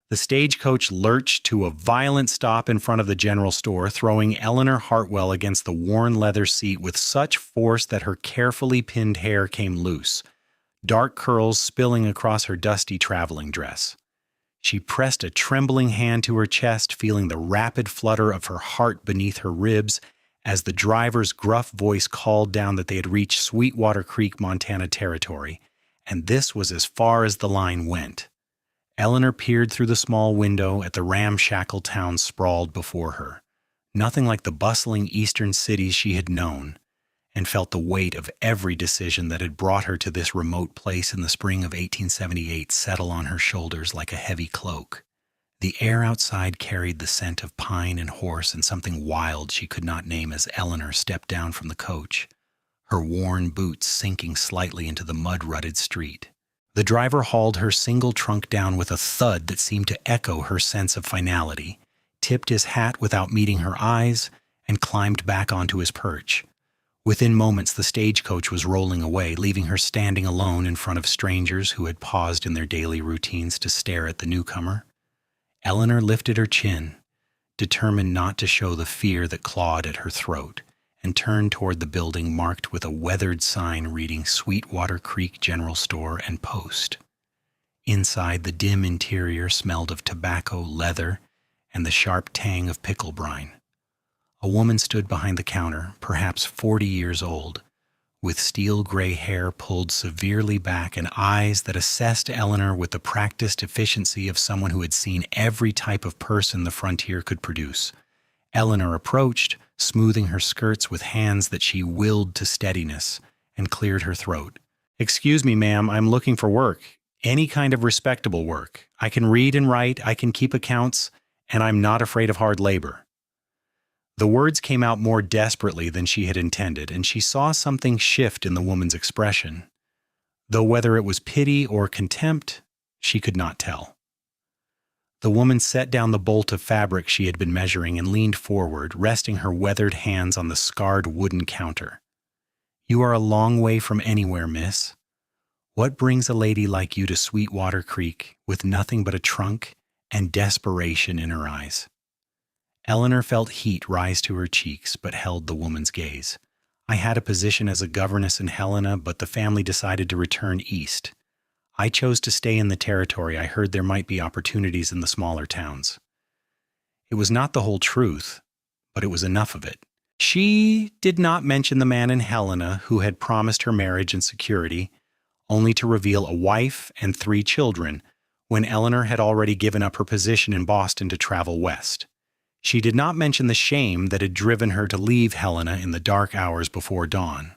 The stagecoach lurched to a violent stop in front of the general store, throwing Eleanor Hartwell against the worn leather seat with such force that her carefully pinned hair came loose, dark curls spilling across her dusty traveling dress. She pressed a trembling hand to her chest, feeling the rapid flutter of her heart beneath her ribs as the driver's gruff voice called down that they had reached Sweetwater Creek, Montana territory, and this was as far as the line went. Eleanor peered through the small window at the ramshackle town sprawled before her, nothing like the bustling eastern cities she had known, and felt the weight of every decision that had brought her to this remote place in the spring of 1878 settle on her shoulders like a heavy cloak. The air outside carried the scent of pine and horse and something wild she could not name as Eleanor stepped down from the coach, her worn boots sinking slightly into the mud-rutted street. The driver hauled her single trunk down with a thud that seemed to echo her sense of finality, tipped his hat without meeting her eyes, and climbed back onto his perch. Within moments, the stagecoach was rolling away, leaving her standing alone in front of strangers who had paused in their daily routines to stare at the newcomer. Eleanor lifted her chin, determined not to show the fear that clawed at her throat, and turned toward the building marked with a weathered sign reading Sweetwater Creek General Store and Post. Inside, the dim interior smelled of tobacco, leather, and the sharp tang of pickle brine. A woman stood behind the counter, perhaps 40 years old, with steel-gray hair pulled severely back and eyes that assessed Eleanor with the practiced efficiency of someone who had seen every type of person the frontier could produce. Eleanor approached, smoothing her skirts with hands that she willed to steadiness, and cleared her throat. "Excuse me, ma'am, I'm looking for work. Any kind of respectable work. I can read and write, I can keep accounts, and I'm not afraid of hard labor." The words came out more desperately than she had intended, and she saw something shift in the woman's expression, though whether it was pity or contempt, she could not tell. The woman set down the bolt of fabric she had been measuring and leaned forward, resting her weathered hands on the scarred wooden counter. "You are a long way from anywhere, miss. What brings a lady like you to Sweetwater Creek with nothing but a trunk and desperation in her eyes?" Eleanor felt heat rise to her cheeks, but held the woman's gaze. "I had a position as a governess in Helena, but the family decided to return east. I chose to stay in the territory. I heard there might be opportunities in the smaller towns." It was not the whole truth, but it was enough of it. She did not mention the man in Helena who had promised her marriage and security, only to reveal a wife and 3 children when Eleanor had already given up her position in Boston to travel west. She did not mention the shame that had driven her to leave Helena in the dark hours before dawn,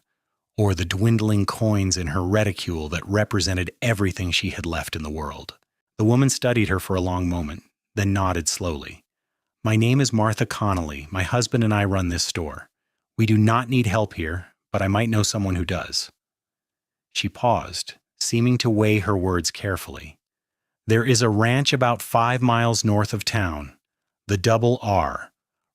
or the dwindling coins in her reticule that represented everything she had left in the world. The woman studied her for a long moment, then nodded slowly. "My name is Martha Connolly. My husband and I run this store. We do not need help here, but I might know someone who does." She paused, seeming to weigh her words carefully. "There is a ranch about 5 miles north of town, the Double R,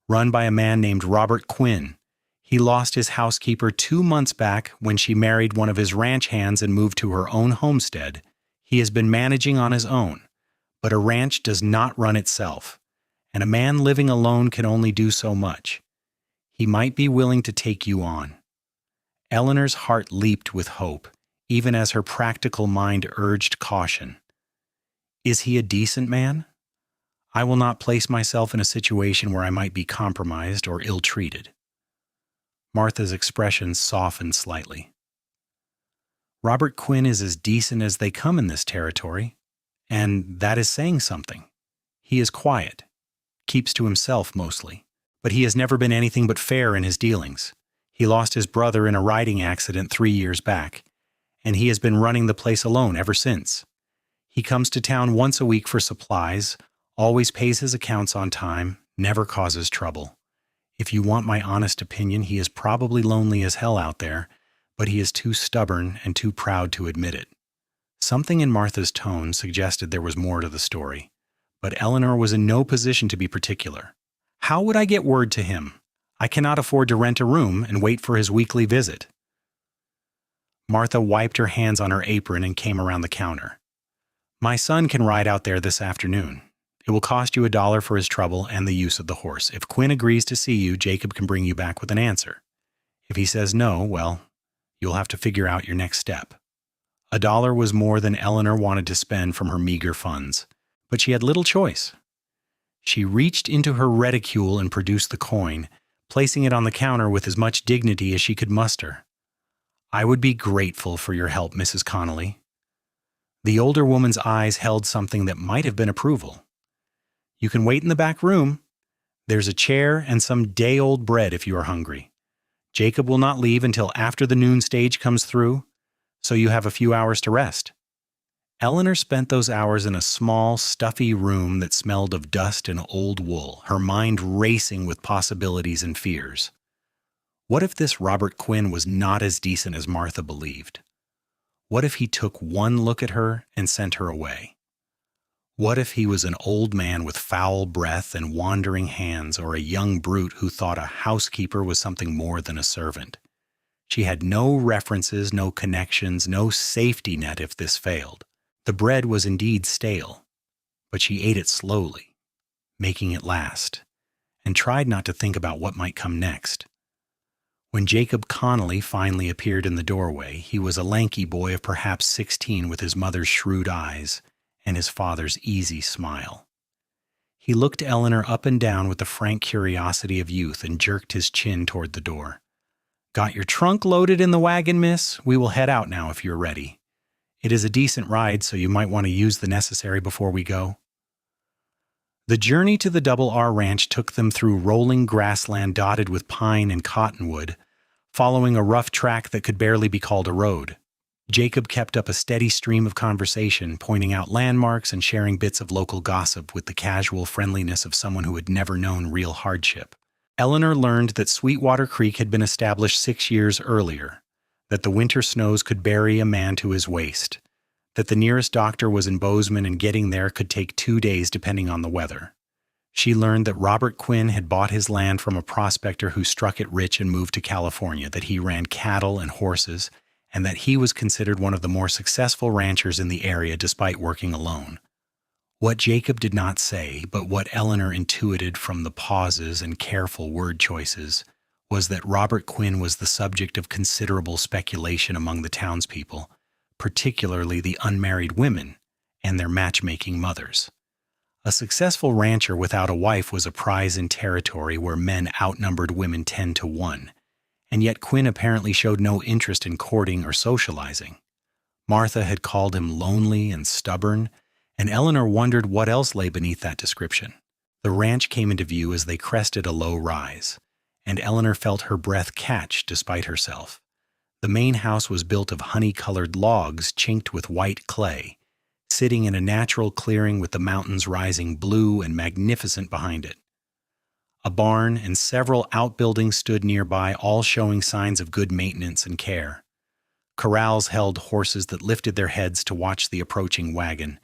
run by a man named Robert Quinn. He lost his housekeeper 2 months back when she married one of his ranch hands and moved to her own homestead. He has been managing on his own, but a ranch does not run itself, and a man living alone can only do so much. He might be willing to take you on." Eleanor's heart leaped with hope, even as her practical mind urged caution. "Is he a decent man? I will not place myself in a situation where I might be compromised or ill-treated." Martha's expression softened slightly. "Robert Quinn is as decent as they come in this territory, and that is saying something. He is quiet, keeps to himself mostly, but he has never been anything but fair in his dealings. He lost his brother in a riding accident 3 years back, and he has been running the place alone ever since. He comes to town once a week for supplies, always pays his accounts on time, never causes trouble. If you want my honest opinion, he is probably lonely as hell out there, but he is too stubborn and too proud to admit it." Something in Martha's tone suggested there was more to the story, but Eleanor was in no position to be particular. "How would I get word to him? I cannot afford to rent a room and wait for his weekly visit." Martha wiped her hands on her apron and came around the counter. "My son can ride out there this afternoon. It will cost you $1 for his trouble and the use of the horse. If Quinn agrees to see you, Jacob can bring you back with an answer. If he says no, well, you'll have to figure out your next step. $1 was more than Eleanor wanted to spend from her meager funds, but she had little choice. She reached into her reticule and produced the coin, placing it on the counter with as much dignity as she could muster. "I would be grateful for your help, Mrs. Connolly." The older woman's eyes held something that might have been approval. "You can wait in the back room. There's a chair and some day-old bread if you are hungry. Jacob will not leave until after the noon stage comes through, so you have a few hours to rest." Eleanor spent those hours in a small, stuffy room that smelled of dust and old wool, her mind racing with possibilities and fears. What if this Robert Quinn was not as decent as Martha believed? What if he took one look at her and sent her away? What if he was an old man with foul breath and wandering hands, or a young brute who thought a housekeeper was something more than a servant? She had no references, no connections, no safety net if this failed. The bread was indeed stale, but she ate it slowly, making it last, and tried not to think about what might come next. When Jacob Connolly finally appeared in the doorway, he was a lanky boy of perhaps 16 with his mother's shrewd eyes and his father's easy smile. He looked Eleanor up and down with the frank curiosity of youth and jerked his chin toward the door. "Got your trunk loaded in the wagon, miss? We will head out now if you're ready. It is a decent ride, so you might want to use the necessary before we go." The journey to the Double R Ranch took them through rolling grassland dotted with pine and cottonwood, following a rough track that could barely be called a road. Jacob kept up a steady stream of conversation, pointing out landmarks and sharing bits of local gossip with the casual friendliness of someone who had never known real hardship. Eleanor learned that Sweetwater Creek had been established 6 years earlier, that the winter snows could bury a man to his waist, that the nearest doctor was in Bozeman and getting there could take 2 days depending on the weather. She learned that Robert Quinn had bought his land from a prospector who struck it rich and moved to California, that he ran cattle and horses, and that he was considered one of the more successful ranchers in the area despite working alone. What Jacob did not say, but what Eleanor intuited from the pauses and careful word choices, was that Robert Quinn was the subject of considerable speculation among the townspeople, particularly the unmarried women and their matchmaking mothers. A successful rancher without a wife was a prize in territory where men outnumbered women 10 to 1, and yet Quinn apparently showed no interest in courting or socializing. Martha had called him lonely and stubborn, and Eleanor wondered what else lay beneath that description. The ranch came into view as they crested a low rise, and Eleanor felt her breath catch despite herself. The main house was built of honey-colored logs chinked with white clay, sitting in a natural clearing with the mountains rising blue and magnificent behind it. A barn and several outbuildings stood nearby, all showing signs of good maintenance and care. Corrals held horses that lifted their heads to watch the approaching wagon,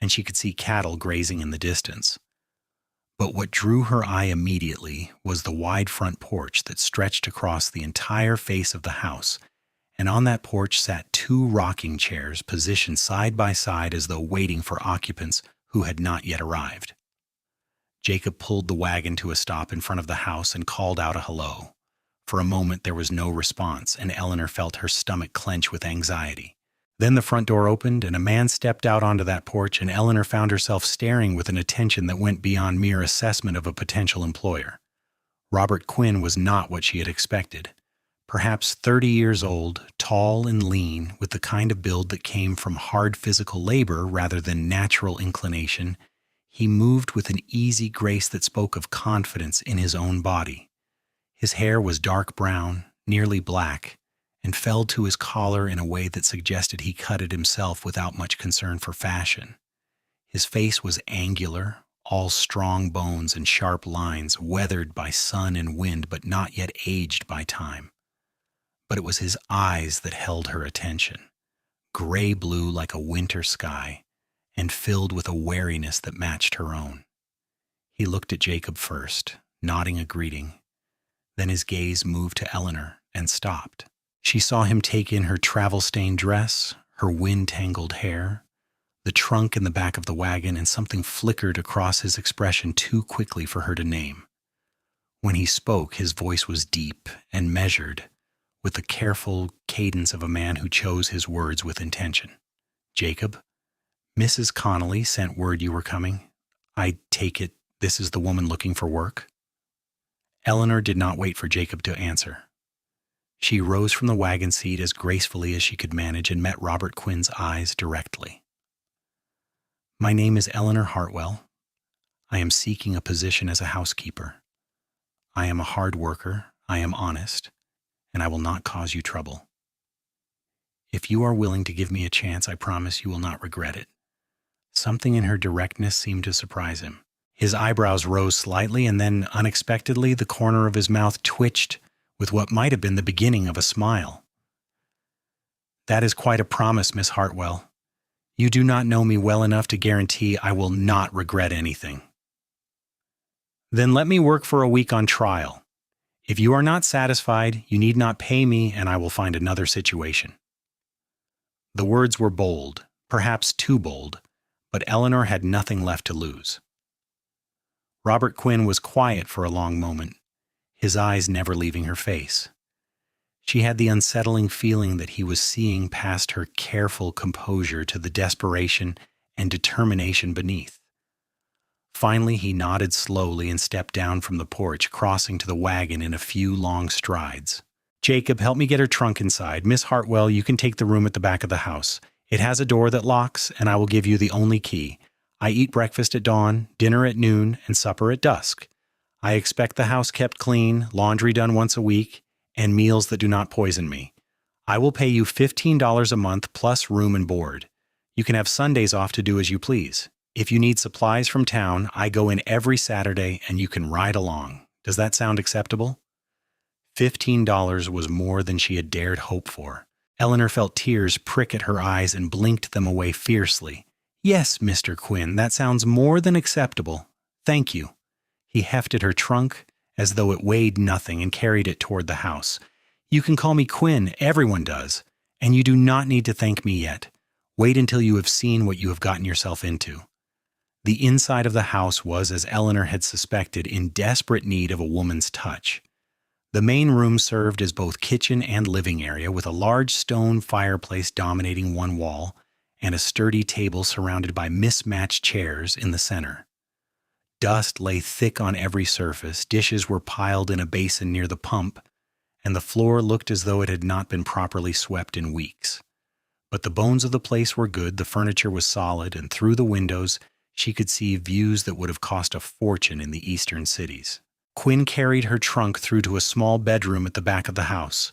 and she could see cattle grazing in the distance. But what drew her eye immediately was the wide front porch that stretched across the entire face of the house, and on that porch sat 2 rocking chairs positioned side by side as though waiting for occupants who had not yet arrived. Jacob pulled the wagon to a stop in front of the house and called out a hello. For a moment there was no response, and Eleanor felt her stomach clench with anxiety. Then the front door opened, and a man stepped out onto that porch, and Eleanor found herself staring with an attention that went beyond mere assessment of a potential employer. Robert Quinn was not what she had expected. Perhaps 30 years old, tall and lean, with the kind of build that came from hard physical labor rather than natural inclination, he moved with an easy grace that spoke of confidence in his own body. His hair was dark brown, nearly black, and fell to his collar in a way that suggested he cut it himself without much concern for fashion. His face was angular, all strong bones and sharp lines, weathered by sun and wind but not yet aged by time. But it was his eyes that held her attention, gray-blue like a winter sky, and filled with a wariness that matched her own. He looked at Jacob first, nodding a greeting. Then his gaze moved to Eleanor and stopped. She saw him take in her travel-stained dress, her wind-tangled hair, the trunk in the back of the wagon, and something flickered across his expression too quickly for her to name. When he spoke, his voice was deep and measured, with the careful cadence of a man who chose his words with intention. "Jacob, Mrs. Connolly sent word you were coming. I take it this is the woman looking for work?" Eleanor did not wait for Jacob to answer. She rose from the wagon seat as gracefully as she could manage and met Robert Quinn's eyes directly. "My name is Eleanor Hartwell. I am seeking a position as a housekeeper. I am a hard worker, I am honest, and I will not cause you trouble. If you are willing to give me a chance, I promise you will not regret it." Something in her directness seemed to surprise him. His eyebrows rose slightly, and then, unexpectedly, the corner of his mouth twitched with what might have been the beginning of a smile. "That is quite a promise, Miss Hartwell. You do not know me well enough to guarantee I will not regret anything." "Then let me work for a week on trial. If you are not satisfied, you need not pay me, and I will find another situation." The words were bold, perhaps too bold, but Eleanor had nothing left to lose. Robert Quinn was quiet for a long moment, his eyes never leaving her face. She had the unsettling feeling that he was seeing past her careful composure to the desperation and determination beneath. Finally, he nodded slowly and stepped down from the porch, crossing to the wagon in a few long strides. "Jacob, help me get her trunk inside. Miss Hartwell, you can take the room at the back of the house. It has a door that locks, and I will give you the only key. I eat breakfast at dawn, dinner at noon, and supper at dusk. I expect the house kept clean, laundry done once a week, and meals that do not poison me. I will pay you $15 a month plus room and board. You can have Sundays off to do as you please. If you need supplies from town, I go in every Saturday and you can ride along. Does that sound acceptable?" $15 was more than she had dared hope for. Eleanor felt tears prick at her eyes and blinked them away fiercely. "Yes, Mr. Quinn, that sounds more than acceptable. Thank you." He hefted her trunk as though it weighed nothing and carried it toward the house. "You can call me Quinn, everyone does, and you do not need to thank me yet. Wait until you have seen what you have gotten yourself into." The inside of the house was, as Eleanor had suspected, in desperate need of a woman's touch. The main room served as both kitchen and living area, with a large stone fireplace dominating one wall and a sturdy table surrounded by mismatched chairs in the center. Dust lay thick on every surface, dishes were piled in a basin near the pump, and the floor looked as though it had not been properly swept in weeks. But the bones of the place were good, the furniture was solid, and through the windows she could see views that would have cost a fortune in the eastern cities. Quinn carried her trunk through to a small bedroom at the back of the house.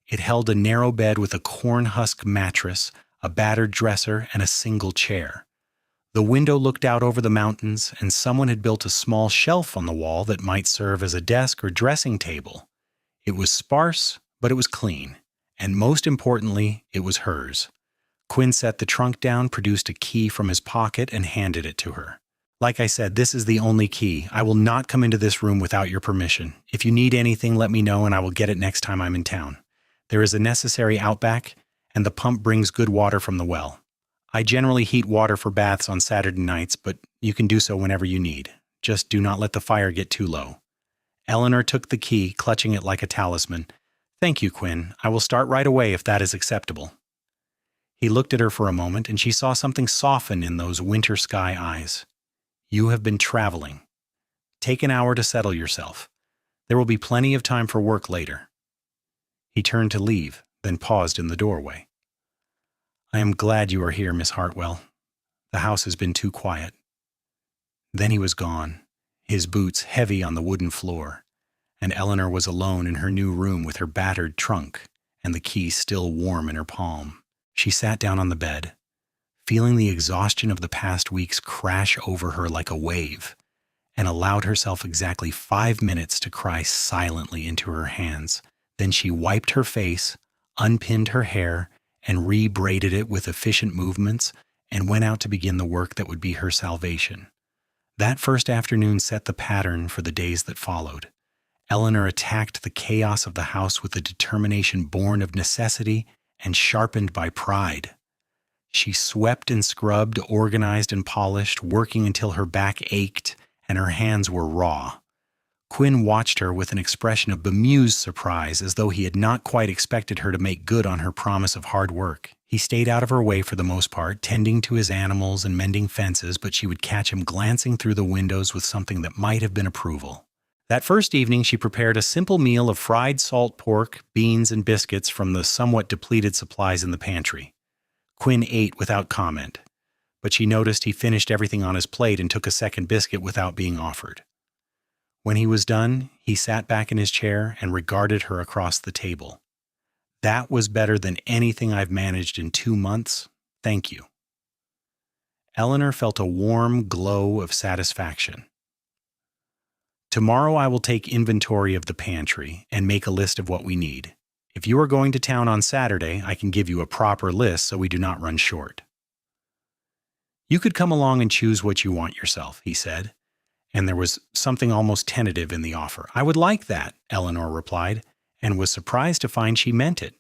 It held a narrow bed with a corn husk mattress, a battered dresser, and a single chair. The window looked out over the mountains, and someone had built a small shelf on the wall that might serve as a desk or dressing table. It was sparse, but it was clean, and most importantly, it was hers. Quinn set the trunk down, produced a key from his pocket, and handed it to her. "Like I said, this is the only key. I will not come into this room without your permission. If you need anything, let me know and I will get it next time I'm in town. There is a necessary outback, and the pump brings good water from the well. I generally heat water for baths on Saturday nights, but you can do so whenever you need. Just do not let the fire get too low." Eleanor took the key, clutching it like a talisman. "Thank you, Quinn. I will start right away if that is acceptable." He looked at her for a moment, and she saw something soften in those winter sky eyes. "You have been traveling. Take an hour to settle yourself. There will be plenty of time for work later." He turned to leave, then paused in the doorway. "I am glad you are here, Miss Hartwell. The house has been too quiet." Then he was gone, his boots heavy on the wooden floor, and Eleanor was alone in her new room with her battered trunk and the key still warm in her palm. She sat down on the bed, feeling the exhaustion of the past weeks crash over her like a wave, and allowed herself exactly 5 minutes to cry silently into her hands. Then she wiped her face, unpinned her hair, and re-braided it with efficient movements, and went out to begin the work that would be her salvation. That first afternoon set the pattern for the days that followed. Eleanor attacked the chaos of the house with a determination born of necessity and sharpened by pride. She swept and scrubbed, organized and polished, working until her back ached and her hands were raw. Quinn watched her with an expression of bemused surprise, as though he had not quite expected her to make good on her promise of hard work. He stayed out of her way for the most part, tending to his animals and mending fences, but she would catch him glancing through the windows with something that might have been approval. That first evening, she prepared a simple meal of fried salt pork, beans, and biscuits from the somewhat depleted supplies in the pantry. Quinn ate without comment, but she noticed he finished everything on his plate and took a second biscuit without being offered. When he was done, he sat back in his chair and regarded her across the table. "That was better than anything I've managed in 2 months. Thank you." Eleanor felt a warm glow of satisfaction. "Tomorrow I will take inventory of the pantry and make a list of what we need. If you are going to town on Saturday, I can give you a proper list so we do not run short." "You could come along and choose what you want yourself," he said, and there was something almost tentative in the offer. "I would like that," Eleanor replied, and was surprised to find she meant it.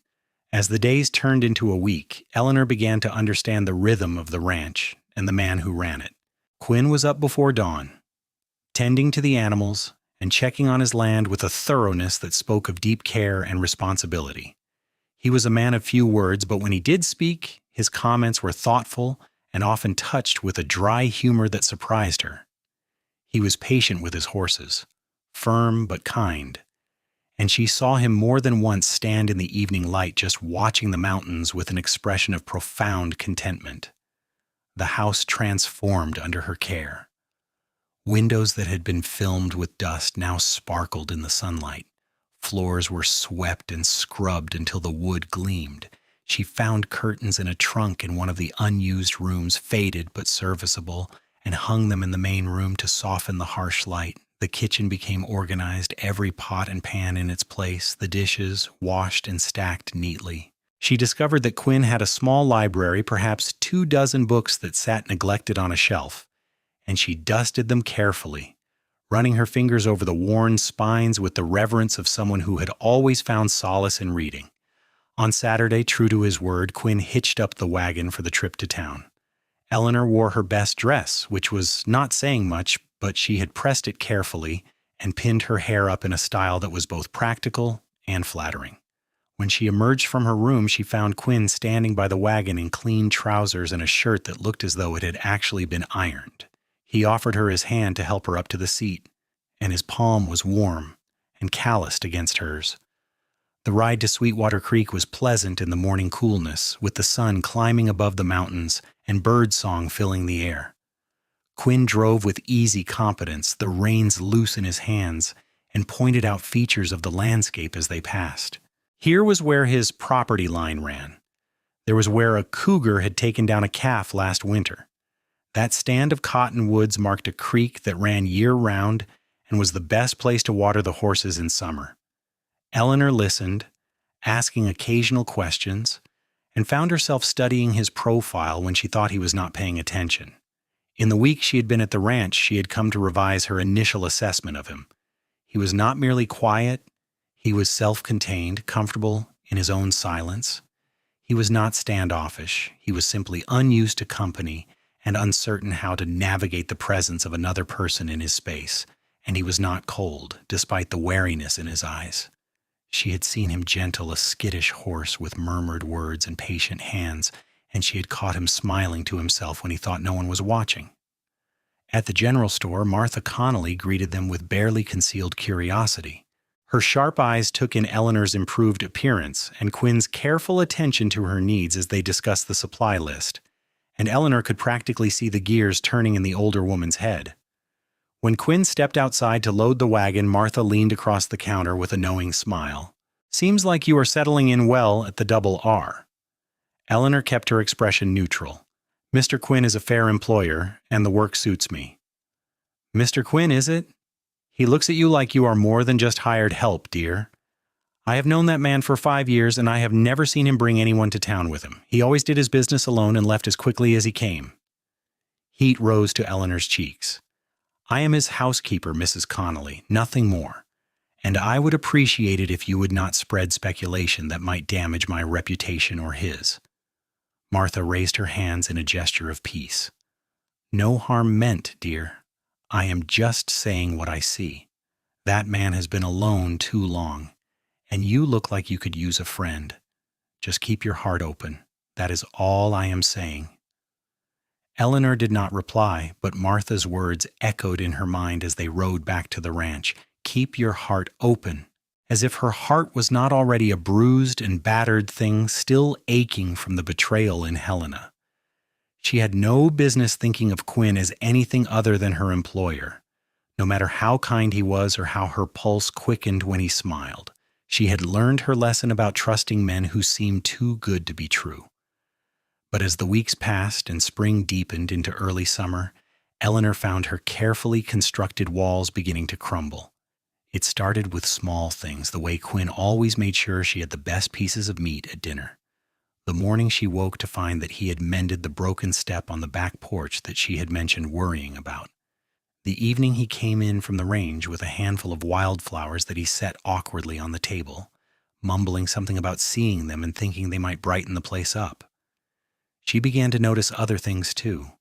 As the days turned into a week, Eleanor began to understand the rhythm of the ranch and the man who ran it. Quinn was up before dawn, tending to the animals and checking on his land with a thoroughness that spoke of deep care and responsibility. He was a man of few words, but when he did speak, his comments were thoughtful and often touched with a dry humor that surprised her. He was patient with his horses, firm but kind, and she saw him more than once stand in the evening light just watching the mountains with an expression of profound contentment. The house transformed under her care. Windows that had been filmed with dust now sparkled in the sunlight. Floors were swept and scrubbed until the wood gleamed. She found curtains in a trunk in one of the unused rooms, faded but serviceable, and hung them in the main room to soften the harsh light. The kitchen became organized, every pot and pan in its place, the dishes washed and stacked neatly. She discovered that Quinn had a small library, perhaps 24 books that sat neglected on a shelf, and she dusted them carefully, running her fingers over the worn spines with the reverence of someone who had always found solace in reading. On Saturday, true to his word, Quinn hitched up the wagon for the trip to town. Eleanor wore her best dress, which was not saying much, but she had pressed it carefully and pinned her hair up in a style that was both practical and flattering. When she emerged from her room, she found Quinn standing by the wagon in clean trousers and a shirt that looked as though it had actually been ironed. He offered her his hand to help her up to the seat, and his palm was warm and calloused against hers. The ride to Sweetwater Creek was pleasant in the morning coolness, with the sun climbing above the mountains and bird song filling the air. Quinn drove with easy competence, the reins loose in his hands, and pointed out features of the landscape as they passed. Here was where his property line ran. There was where a cougar had taken down a calf last winter. That stand of cottonwoods marked a creek that ran year-round and was the best place to water the horses in summer. Eleanor listened, asking occasional questions, and found herself studying his profile when she thought he was not paying attention. In the week she had been at the ranch, she had come to revise her initial assessment of him. He was not merely quiet, he was self-contained, comfortable in his own silence. He was not standoffish, he was simply unused to company and uncertain how to navigate the presence of another person in his space, and he was not cold, despite the wariness in his eyes. She had seen him gentle a skittish horse with murmured words and patient hands, and she had caught him smiling to himself when he thought no one was watching. At the general store, Martha Connolly greeted them with barely concealed curiosity. Her sharp eyes took in Eleanor's improved appearance and Quinn's careful attention to her needs as they discussed the supply list, and Eleanor could practically see the gears turning in the older woman's head. When Quinn stepped outside to load the wagon, Martha leaned across the counter with a knowing smile. "Seems like you are settling in well at the Double R." Eleanor kept her expression neutral. "Mr. Quinn is a fair employer, and the work suits me." "Mr. Quinn, is it? He looks at you like you are more than just hired help, dear. I have known that man for 5 years, and I have never seen him bring anyone to town with him. He always did his business alone and left as quickly as he came." Heat rose to Eleanor's cheeks. "I am his housekeeper, Mrs. Connolly, nothing more, and I would appreciate it if you would not spread speculation that might damage my reputation or his." Martha raised her hands in a gesture of peace. No harm meant, dear. I am just saying what I see. That man has been alone too long, and you look like you could use a friend. Just keep your heart open. That is all I am saying. Eleanor did not reply, but Martha's words echoed in her mind as they rode back to the ranch. Keep your heart open. As if her heart was not already a bruised and battered thing still aching from the betrayal in Helena. She had no business thinking of Quinn as anything other than her employer, no matter how kind he was or how her pulse quickened when he smiled. She had learned her lesson about trusting men who seemed too good to be true. But as the weeks passed and spring deepened into early summer, Eleanor found her carefully constructed walls beginning to crumble. It started with small things, the way Quinn always made sure she had the best pieces of meat at dinner. The morning she woke to find that he had mended the broken step on the back porch that she had mentioned worrying about. The evening he came in from the range with a handful of wildflowers that he set awkwardly on the table, mumbling something about seeing them and thinking they might brighten the place up. She began to notice other things too.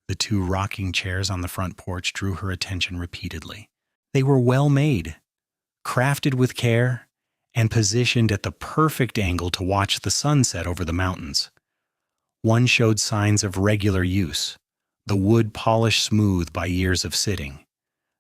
The 2 rocking chairs on the front porch drew her attention repeatedly. They were well made, crafted with care, and positioned at the perfect angle to watch the sunset over the mountains. One showed signs of regular use, the wood polished smooth by years of sitting.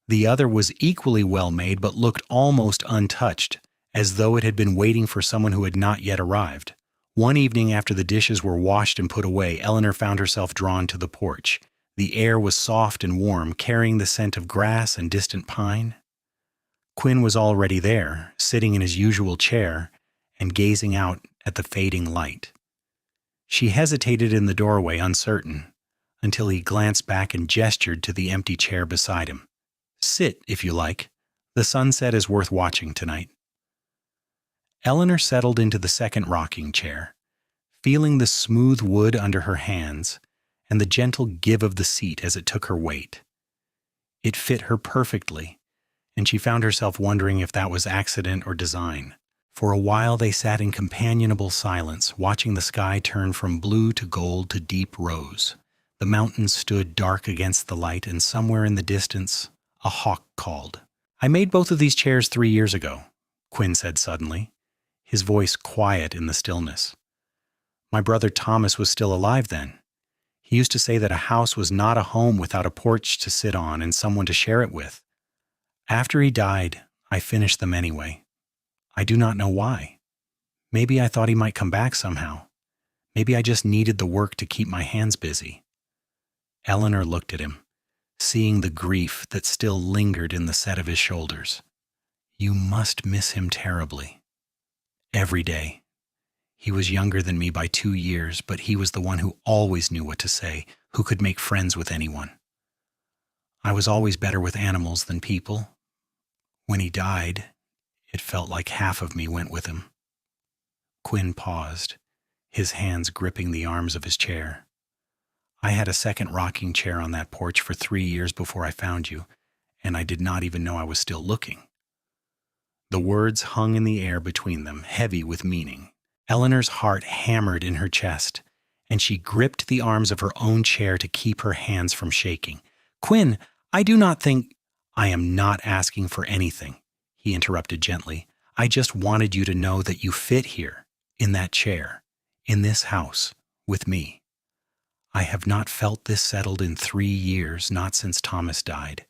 The other was equally well made but looked almost untouched, as though it had been waiting for someone who had not yet arrived. One evening after the dishes were washed and put away, Eleanor found herself drawn to the porch. The air was soft and warm, carrying the scent of grass and distant pine. Quinn was already there, sitting in his usual chair and gazing out at the fading light. She hesitated in the doorway, uncertain, until he glanced back and gestured to the empty chair beside him. Sit, if you like. The sunset is worth watching tonight. Eleanor settled into the second rocking chair, feeling the smooth wood under her hands and the gentle give of the seat as it took her weight. It fit her perfectly, and she found herself wondering if that was accident or design. For a while they sat in companionable silence, watching the sky turn from blue to gold to deep rose. The mountains stood dark against the light, and somewhere in the distance, a hawk called. I made both of these chairs 3 years ago, Quinn said suddenly, his voice quiet in the stillness. My brother Thomas was still alive then. He used to say that a house was not a home without a porch to sit on and someone to share it with. After he died, I finished them anyway. I do not know why. Maybe I thought he might come back somehow. Maybe I just needed the work to keep my hands busy. Eleanor looked at him, seeing the grief that still lingered in the set of his shoulders. You must miss him terribly. Every day. He was younger than me by 2 years, but he was the one who always knew what to say, who could make friends with anyone. I was always better with animals than people. When he died, it felt like half of me went with him. Quinn paused, his hands gripping the arms of his chair. I had a second rocking chair on that porch for 3 years before I found you, and I did not even know I was still looking. The words hung in the air between them, heavy with meaning. Eleanor's heart hammered in her chest, and she gripped the arms of her own chair to keep her hands from shaking. Quinn, I do not think— I am not asking for anything, he interrupted gently. I just wanted you to know that you fit here, in that chair, in this house, with me. I have not felt this settled in 3 years, not since Thomas died.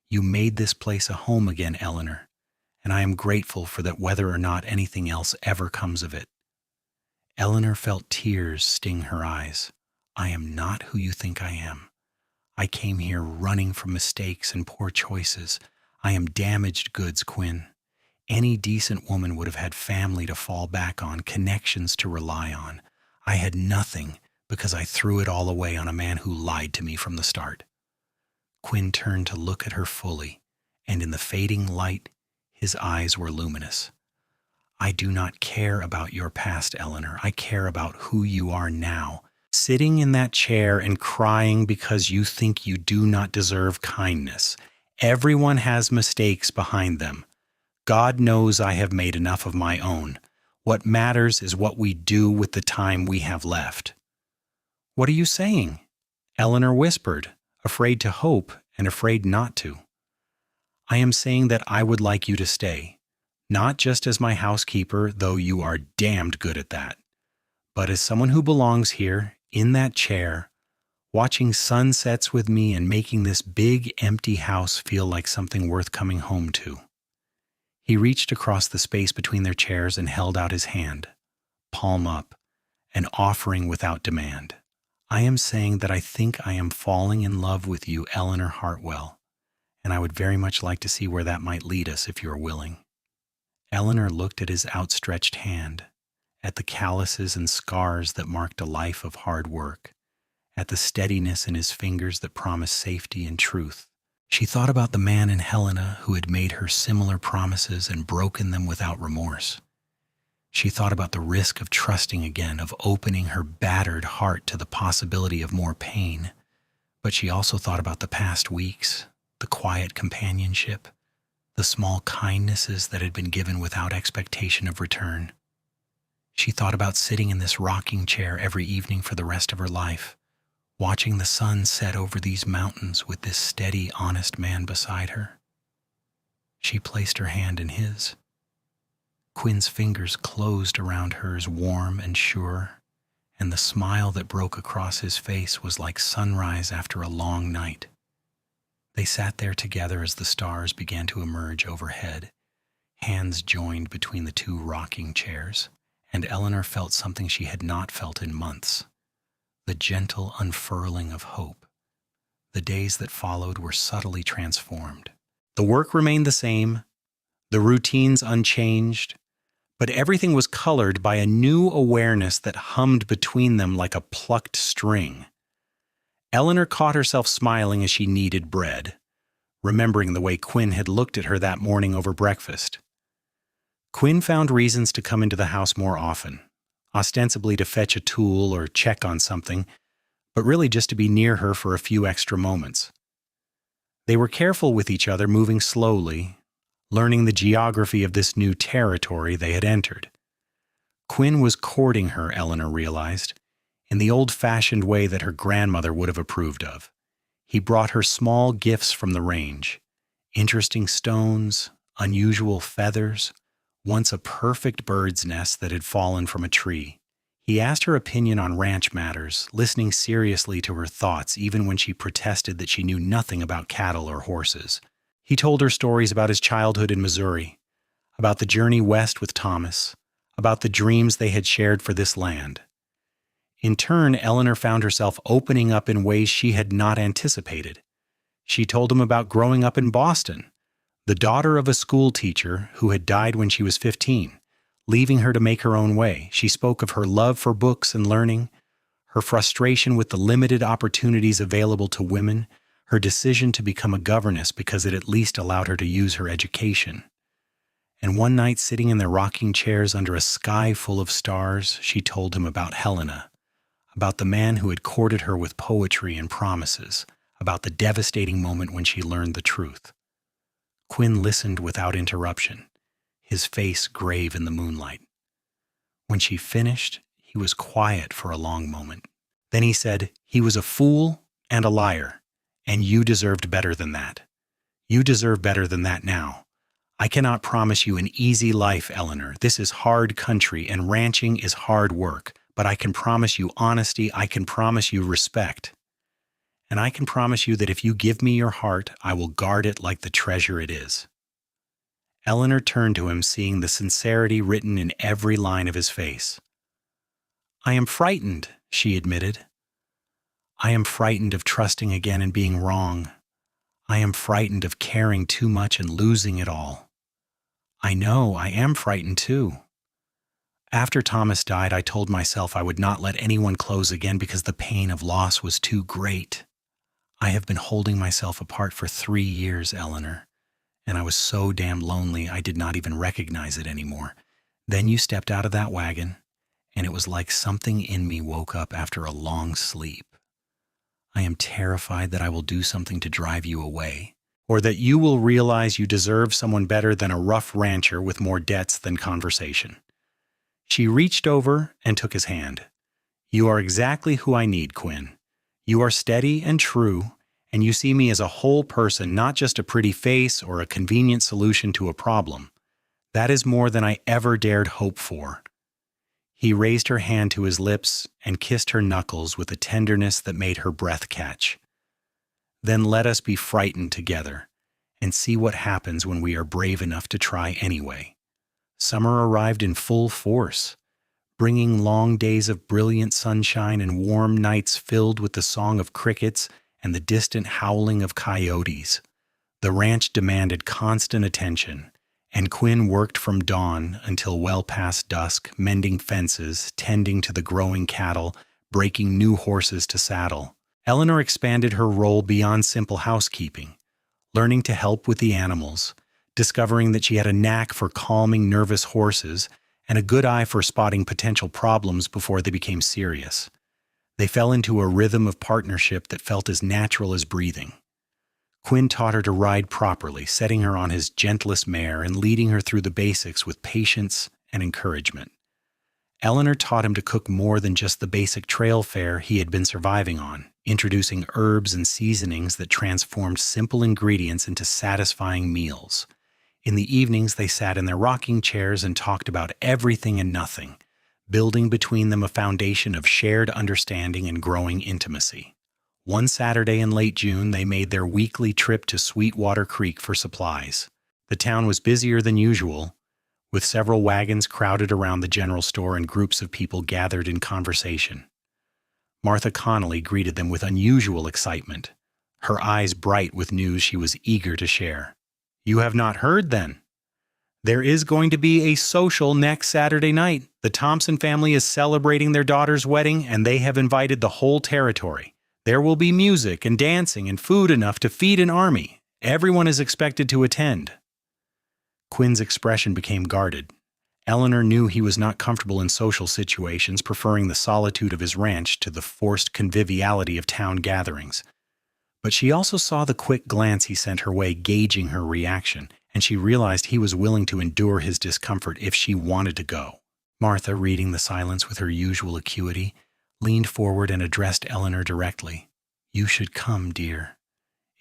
You made this place a home again, Eleanor, and I am grateful for that whether or not anything else ever comes of it. Eleanor felt tears sting her eyes. I am not who you think I am. I came here running from mistakes and poor choices. I am damaged goods, Quinn. Any decent woman would have had family to fall back on, connections to rely on. I had nothing because I threw it all away on a man who lied to me from the start. Quinn turned to look at her fully, and in the fading light, his eyes were luminous. I do not care about your past, Eleanor. I care about who you are now, sitting in that chair and crying because you think you do not deserve kindness. Everyone has mistakes behind them. God knows I have made enough of my own. What matters is what we do with the time we have left. What are you saying? Eleanor whispered, afraid to hope and afraid not to. I am saying that I would like you to stay, not just as my housekeeper, though you are damned good at that, but as someone who belongs here, in that chair, watching sunsets with me and making this big, empty house feel like something worth coming home to. He reached across the space between their chairs and held out his hand, palm up, an offering without demand. I am saying that I think I am falling in love with you, Eleanor Hartwell, and I would very much like to see where that might lead us if you are willing. Eleanor looked at his outstretched hand, at the calluses and scars that marked a life of hard work, at the steadiness in his fingers that promised safety and truth. She thought about the man in Helena who had made her similar promises and broken them without remorse. She thought about the risk of trusting again, of opening her battered heart to the possibility of more pain. But she also thought about the past weeks, the quiet companionship, the small kindnesses that had been given without expectation of return. She thought about sitting in this rocking chair every evening for the rest of her life, watching the sun set over these mountains with this steady, honest man beside her. She placed her hand in his. Quinn's fingers closed around hers, warm and sure, and the smile that broke across his face was like sunrise after a long night. They sat there together as the stars began to emerge overhead, hands joined between the two rocking chairs, and Eleanor felt something she had not felt in months. The gentle unfurling of hope. The days that followed were subtly transformed. The work remained the same, the routines unchanged, but everything was colored by a new awareness that hummed between them like a plucked string. Eleanor caught herself smiling as she kneaded bread, remembering the way Quinn had looked at her that morning over breakfast. Quinn found reasons to come into the house more often, ostensibly to fetch a tool or check on something, but really just to be near her for a few extra moments. They were careful with each other, moving slowly, learning the geography of this new territory they had entered. Quinn was courting her, Eleanor realized, in the old-fashioned way that her grandmother would have approved of. He brought her small gifts from the range, interesting stones, unusual feathers, once a perfect bird's nest that had fallen from a tree. He asked her opinion on ranch matters, listening seriously to her thoughts even when she protested that she knew nothing about cattle or horses. He told her stories about his childhood in Missouri, about the journey west with Thomas, about the dreams they had shared for this land. In turn, Eleanor found herself opening up in ways she had not anticipated. She told him about growing up in Boston, the daughter of a school teacher who had died when she was 15, leaving her to make her own way. She spoke of her love for books and learning, her frustration with the limited opportunities available to women, her decision to become a governess because it at least allowed her to use her education. And one night, sitting in their rocking chairs under a sky full of stars, she told him about Helena, about the man who had courted her with poetry and promises, about the devastating moment when she learned the truth. Quinn listened without interruption, his face grave in the moonlight. When she finished, he was quiet for a long moment. Then he said, "He was a fool and a liar, and you deserved better than that. You deserve better than that now. I cannot promise you an easy life, Eleanor. This is hard country, and ranching is hard work. But I can promise you honesty, I can promise you respect. And I can promise you that if you give me your heart, I will guard it like the treasure it is." Eleanor turned to him, seeing the sincerity written in every line of his face. "I am frightened," she admitted. "I am frightened of trusting again and being wrong. I am frightened of caring too much and losing it all. I know, I am frightened too. After Thomas died, I told myself I would not let anyone close again because the pain of loss was too great. I have been holding myself apart for 3 years, Eleanor, and I was so damn lonely I did not even recognize it anymore. Then you stepped out of that wagon, and it was like something in me woke up after a long sleep. I am terrified that I will do something to drive you away, or that you will realize you deserve someone better than a rough rancher with more debts than conversation." She reached over and took his hand. You are exactly who I need, Quinn. You are steady and true, and you see me as a whole person, not just a pretty face or a convenient solution to a problem. That is more than I ever dared hope for." He raised her hand to his lips and kissed her knuckles with a tenderness that made her breath catch. "Then let us be frightened together and see what happens when we are brave enough to try anyway." Summer arrived in full force, bringing long days of brilliant sunshine and warm nights filled with the song of crickets and the distant howling of coyotes. The ranch demanded constant attention, and Quinn worked from dawn until well past dusk, mending fences, tending to the growing cattle, breaking new horses to saddle. Eleanor expanded her role beyond simple housekeeping, learning to help with the animals, discovering that she had a knack for calming nervous horses and a good eye for spotting potential problems before they became serious. They fell into a rhythm of partnership that felt as natural as breathing. Quinn taught her to ride properly, setting her on his gentlest mare and leading her through the basics with patience and encouragement. Eleanor taught him to cook more than just the basic trail fare he had been surviving on, introducing herbs and seasonings that transformed simple ingredients into satisfying meals. In the evenings, they sat in their rocking chairs and talked about everything and nothing, building between them a foundation of shared understanding and growing intimacy. One Saturday in late June, they made their weekly trip to Sweetwater Creek for supplies. The town was busier than usual, with several wagons crowded around the general store and groups of people gathered in conversation. Martha Connolly greeted them with unusual excitement, her eyes bright with news she was eager to share. "You have not heard, then? There is going to be a social next Saturday night. The Thompson family is celebrating their daughter's wedding, and they have invited the whole territory. There will be music and dancing and food enough to feed an army. Everyone is expected to attend." Quinn's expression became guarded. Eleanor knew he was not comfortable in social situations, preferring the solitude of his ranch to the forced conviviality of town gatherings. But she also saw the quick glance he sent her way, gauging her reaction, and she realized he was willing to endure his discomfort if she wanted to go. Martha, reading the silence with her usual acuity, leaned forward and addressed Eleanor directly. "You should come, dear.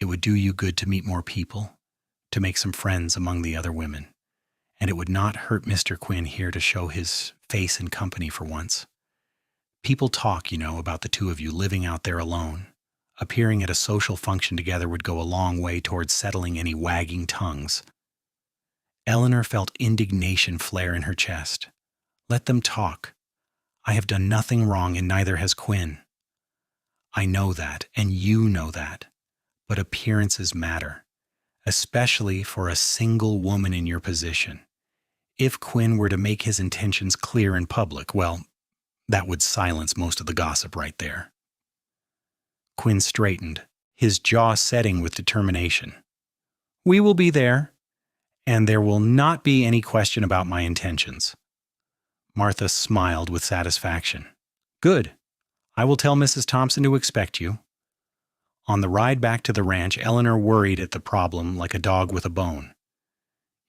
It would do you good to meet more people, to make some friends among the other women. And it would not hurt Mr. Quinn here to show his face in company for once. People talk, about the two of you living out there alone. Appearing at a social function together would go a long way towards settling any wagging tongues." Eleanor felt indignation flare in her chest. "Let them talk. I have done nothing wrong, and neither has Quinn. I know that, and you know that. But appearances matter, especially for a single woman in your position. If Quinn were to make his intentions clear in public, well, that would silence most of the gossip right there." Quinn straightened, his jaw setting with determination. "We will be there, and there will not be any question about my intentions." Martha smiled with satisfaction. "Good. I will tell Mrs. Thompson to expect you." On the ride back to the ranch, Eleanor worried at the problem like a dog with a bone.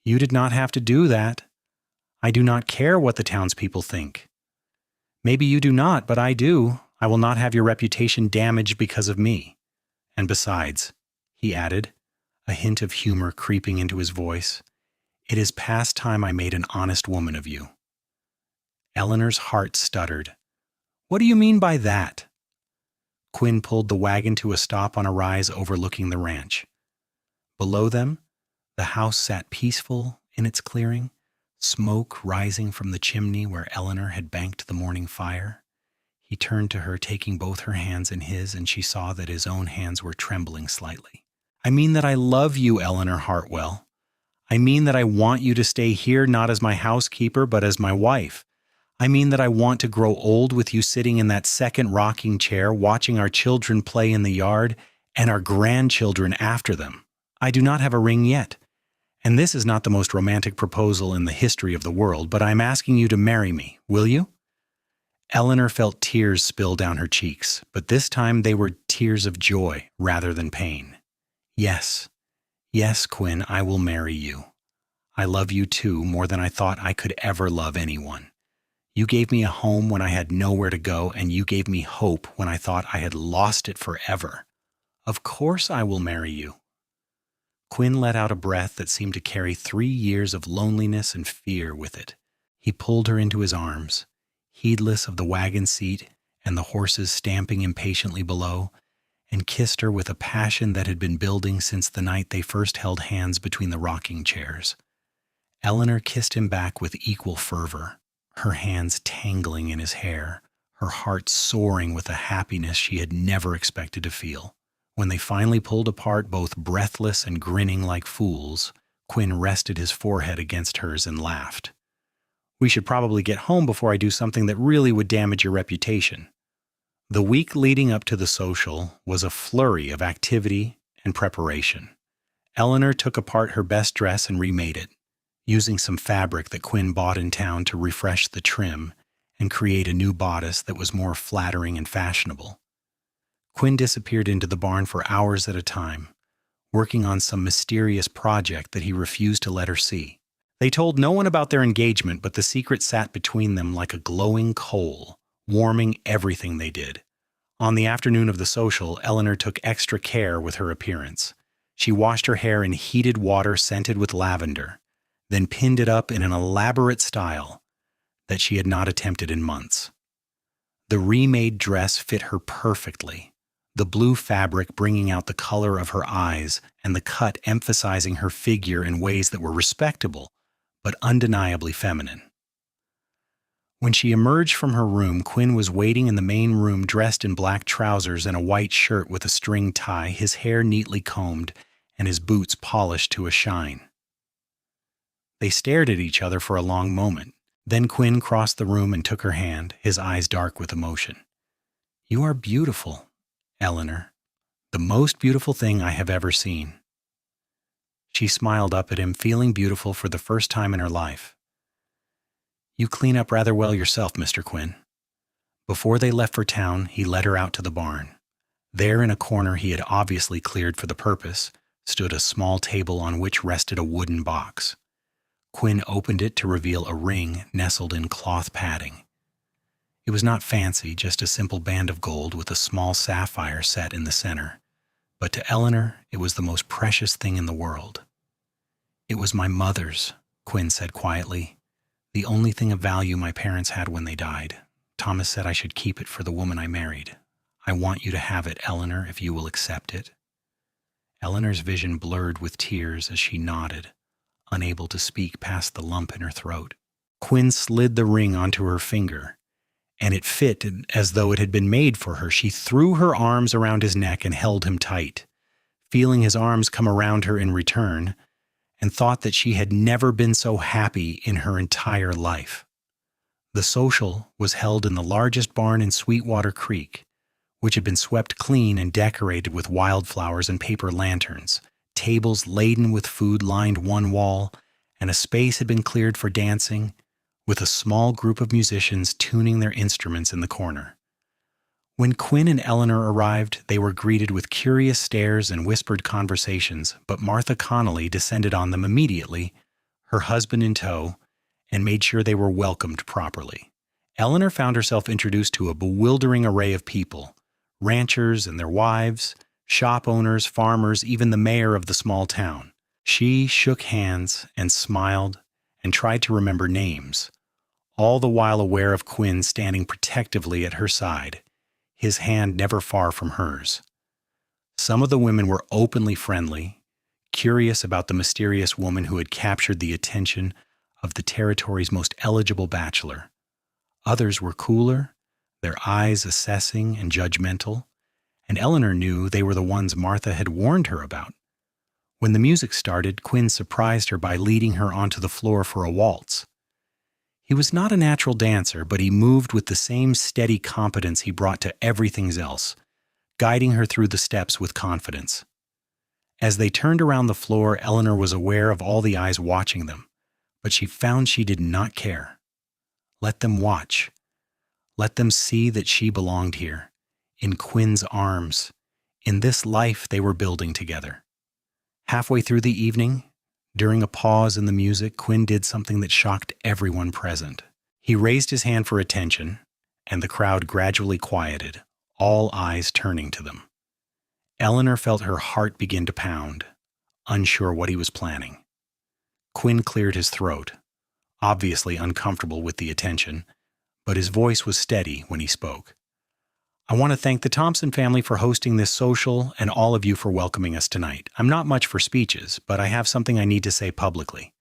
"You did not have to do that. I do not care what the townspeople think. Maybe you do not, but I do. I will not have your reputation damaged because of me. And besides," he added, a hint of humor creeping into his voice, "it is past time I made an honest woman of you." Eleanor's heart stuttered. "What do you mean by that?" Quinn pulled the wagon to a stop on a rise overlooking the ranch. Below them, the house sat peaceful in its clearing, smoke rising from the chimney where Eleanor had banked the morning fire. He turned to her, taking both her hands in his, and she saw that his own hands were trembling slightly. "I mean that I love you, Eleanor Hartwell. I mean that I want you to stay here not as my housekeeper, but as my wife. I mean that I want to grow old with you sitting in that second rocking chair, watching our children play in the yard, and our grandchildren after them. I do not have a ring yet. And this is not the most romantic proposal in the history of the world, but I'm asking you to marry me. Will you?" Eleanor felt tears spill down her cheeks, but this time they were tears of joy rather than pain. "Yes, yes, Quinn, I will marry you. I love you too, more than I thought I could ever love anyone. You gave me a home when I had nowhere to go, and you gave me hope when I thought I had lost it forever. Of course I will marry you." Quinn let out a breath that seemed to carry 3 years of loneliness and fear with it. He pulled her into his arms, heedless of the wagon seat and the horses stamping impatiently below, and kissed her with a passion that had been building since the night they first held hands between the rocking chairs. Eleanor kissed him back with equal fervor, her hands tangling in his hair, her heart soaring with a happiness she had never expected to feel. When they finally pulled apart, both breathless and grinning like fools, Quinn rested his forehead against hers and laughed. "We should probably get home before I do something that really would damage your reputation." The week leading up to the social was a flurry of activity and preparation. Eleanor took apart her best dress and remade it, using some fabric that Quinn bought in town to refresh the trim and create a new bodice that was more flattering and fashionable. Quinn disappeared into the barn for hours at a time, working on some mysterious project that he refused to let her see. They told no one about their engagement, but the secret sat between them like a glowing coal, warming everything they did. On the afternoon of the social, Eleanor took extra care with her appearance. She washed her hair in heated water scented with lavender, then pinned it up in an elaborate style that she had not attempted in months. The remade dress fit her perfectly, the blue fabric bringing out the color of her eyes and the cut emphasizing her figure in ways that were respectable, but undeniably feminine. When she emerged from her room, Quinn was waiting in the main room dressed in black trousers and a white shirt with a string tie, his hair neatly combed and his boots polished to a shine. They stared at each other for a long moment. Then Quinn crossed the room and took her hand, his eyes dark with emotion. "You are beautiful, Eleanor, the most beautiful thing I have ever seen." She smiled up at him, feeling beautiful for the first time in her life. "You clean up rather well yourself, Mr. Quinn." Before they left for town, he led her out to the barn. There in a corner he had obviously cleared for the purpose stood a small table on which rested a wooden box. Quinn opened it to reveal a ring nestled in cloth padding. It was not fancy, just a simple band of gold with a small sapphire set in the center. But to Eleanor, it was the most precious thing in the world. "It was my mother's," Quinn said quietly. "The only thing of value my parents had when they died. Thomas said I should keep it for the woman I married. I want you to have it, Eleanor, if you will accept it." Eleanor's vision blurred with tears as she nodded, unable to speak past the lump in her throat. Quinn slid the ring onto her finger, and it fit as though it had been made for her. She threw her arms around his neck and held him tight, feeling his arms come around her in return, and thought that she had never been so happy in her entire life. The social was held in the largest barn in Sweetwater Creek, which had been swept clean and decorated with wildflowers and paper lanterns. Tables laden with food lined one wall, and a space had been cleared for dancing, with a small group of musicians tuning their instruments in the corner. When Quinn and Eleanor arrived, they were greeted with curious stares and whispered conversations, but Martha Connolly descended on them immediately, her husband in tow, and made sure they were welcomed properly. Eleanor found herself introduced to a bewildering array of people, ranchers and their wives, shop owners, farmers, even the mayor of the small town. She shook hands and smiled and tried to remember names, all the while aware of Quinn standing protectively at her side, his hand never far from hers. Some of the women were openly friendly, curious about the mysterious woman who had captured the attention of the territory's most eligible bachelor. Others were cooler, their eyes assessing and judgmental, and Eleanor knew they were the ones Martha had warned her about. When the music started, Quinn surprised her by leading her onto the floor for a waltz. He was not a natural dancer, but he moved with the same steady competence he brought to everything else, guiding her through the steps with confidence. As they turned around the floor, Eleanor was aware of all the eyes watching them, but she found she did not care. Let them watch. Let them see that she belonged here, in Quinn's arms, in this life they were building together. Halfway through the evening, during a pause in the music, Quinn did something that shocked everyone present. He raised his hand for attention, and the crowd gradually quieted, all eyes turning to them. Eleanor felt her heart begin to pound, unsure what he was planning. Quinn cleared his throat, obviously uncomfortable with the attention, but his voice was steady when he spoke. I want to thank the Thompson family for hosting this social and all of you for welcoming us tonight. I'm not much for speeches, but I have something I need to say publicly.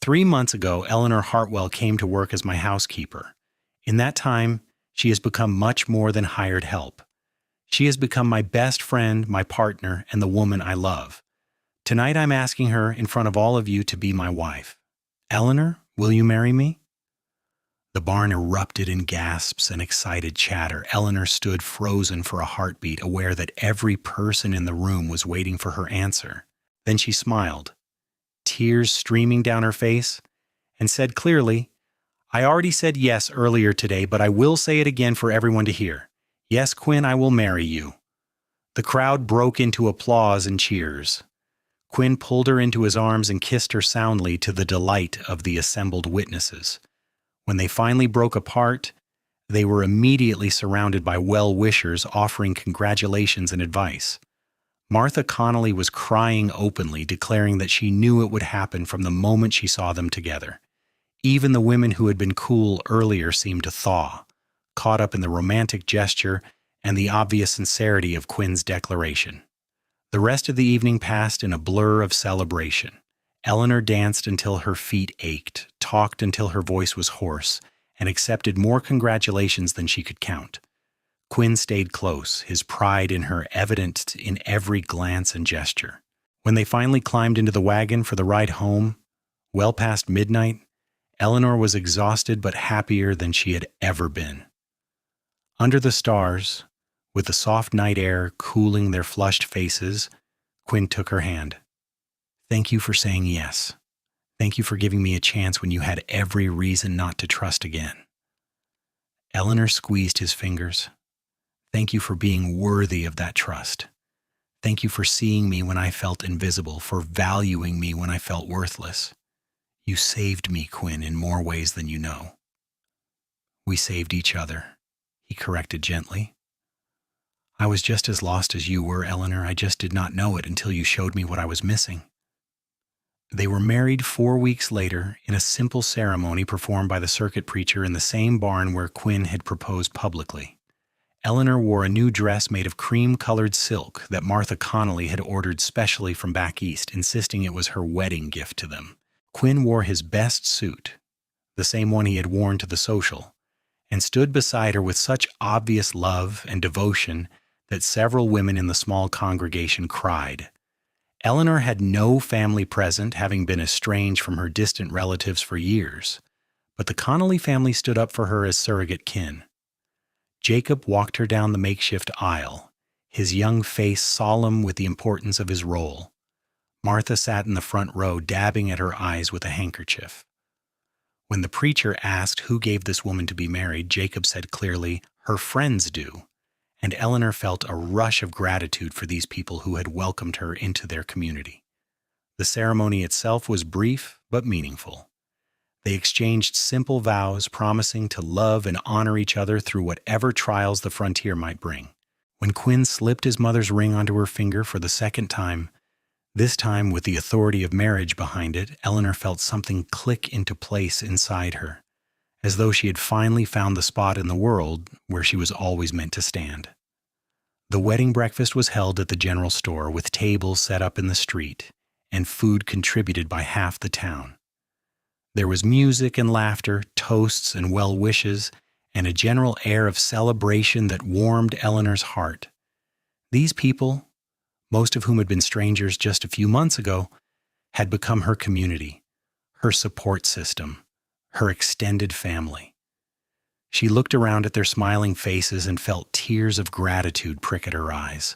3 months ago, Eleanor Hartwell came to work as my housekeeper. In that time, she has become much more than hired help. She has become my best friend, my partner, and the woman I love. Tonight I'm asking her in front of all of you to be my wife. Eleanor, will you marry me? The barn erupted in gasps and excited chatter. Eleanor stood frozen for a heartbeat, aware that every person in the room was waiting for her answer. Then she smiled, tears streaming down her face, and said clearly, I already said yes earlier today, but I will say it again for everyone to hear. Yes, Quinn, I will marry you. The crowd broke into applause and cheers. Quinn pulled her into his arms and kissed her soundly to the delight of the assembled witnesses. When they finally broke apart, they were immediately surrounded by well-wishers offering congratulations and advice. Martha Connolly was crying openly, declaring that she knew it would happen from the moment she saw them together. Even the women who had been cool earlier seemed to thaw, caught up in the romantic gesture and the obvious sincerity of Quinn's declaration. The rest of the evening passed in a blur of celebration. Eleanor danced until her feet ached, talked until her voice was hoarse, and accepted more congratulations than she could count. Quinn stayed close, his pride in her evident in every glance and gesture. When they finally climbed into the wagon for the ride home, well past midnight, Eleanor was exhausted but happier than she had ever been. Under the stars, with the soft night air cooling their flushed faces, Quinn took her hand. Thank you for saying yes. Thank you for giving me a chance when you had every reason not to trust again. Eleanor squeezed his fingers. Thank you for being worthy of that trust. Thank you for seeing me when I felt invisible, for valuing me when I felt worthless. You saved me, Quinn, in more ways than you know. We saved each other, he corrected gently. I was just as lost as you were, Eleanor. I just did not know it until you showed me what I was missing. They were married 4 weeks later in a simple ceremony performed by the circuit preacher in the same barn where Quinn had proposed publicly. Eleanor wore a new dress made of cream-colored silk that Martha Connolly had ordered specially from back east, insisting it was her wedding gift to them. Quinn wore his best suit, the same one he had worn to the social, and stood beside her with such obvious love and devotion that several women in the small congregation cried. Eleanor had no family present, having been estranged from her distant relatives for years, but the Connolly family stood up for her as surrogate kin. Jacob walked her down the makeshift aisle, his young face solemn with the importance of his role. Martha sat in the front row, dabbing at her eyes with a handkerchief. When the preacher asked who gave this woman to be married, Jacob said clearly, "Her friends do," and Eleanor felt a rush of gratitude for these people who had welcomed her into their community. The ceremony itself was brief but meaningful. They exchanged simple vows, promising to love and honor each other through whatever trials the frontier might bring. When Quinn slipped his mother's ring onto her finger for the second time, this time with the authority of marriage behind it, Eleanor felt something click into place inside her, as though she had finally found the spot in the world where she was always meant to stand. The wedding breakfast was held at the general store, with tables set up in the street and food contributed by half the town. There was music and laughter, toasts and well wishes, and a general air of celebration that warmed Eleanor's heart. These people, most of whom had been strangers just a few months ago, had become her community, her support system, her extended family. She looked around at their smiling faces and felt tears of gratitude prick at her eyes.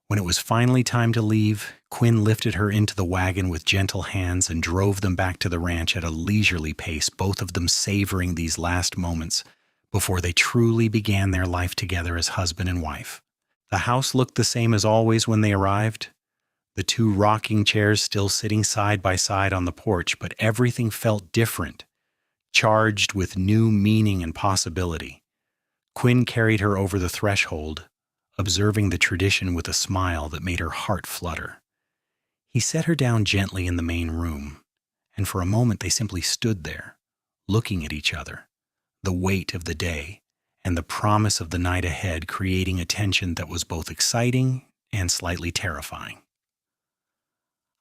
When it was finally time to leave, Quinn lifted her into the wagon with gentle hands and drove them back to the ranch at a leisurely pace, both of them savoring these last moments before they truly began their life together as husband and wife. The house looked the same as always when they arrived, the 2 rocking chairs still sitting side by side on the porch, but everything felt different, charged with new meaning and possibility. Quinn carried her over the threshold, observing the tradition with a smile that made her heart flutter. He set her down gently in the main room, and for a moment they simply stood there, looking at each other, the weight of the day and the promise of the night ahead creating a tension that was both exciting and slightly terrifying.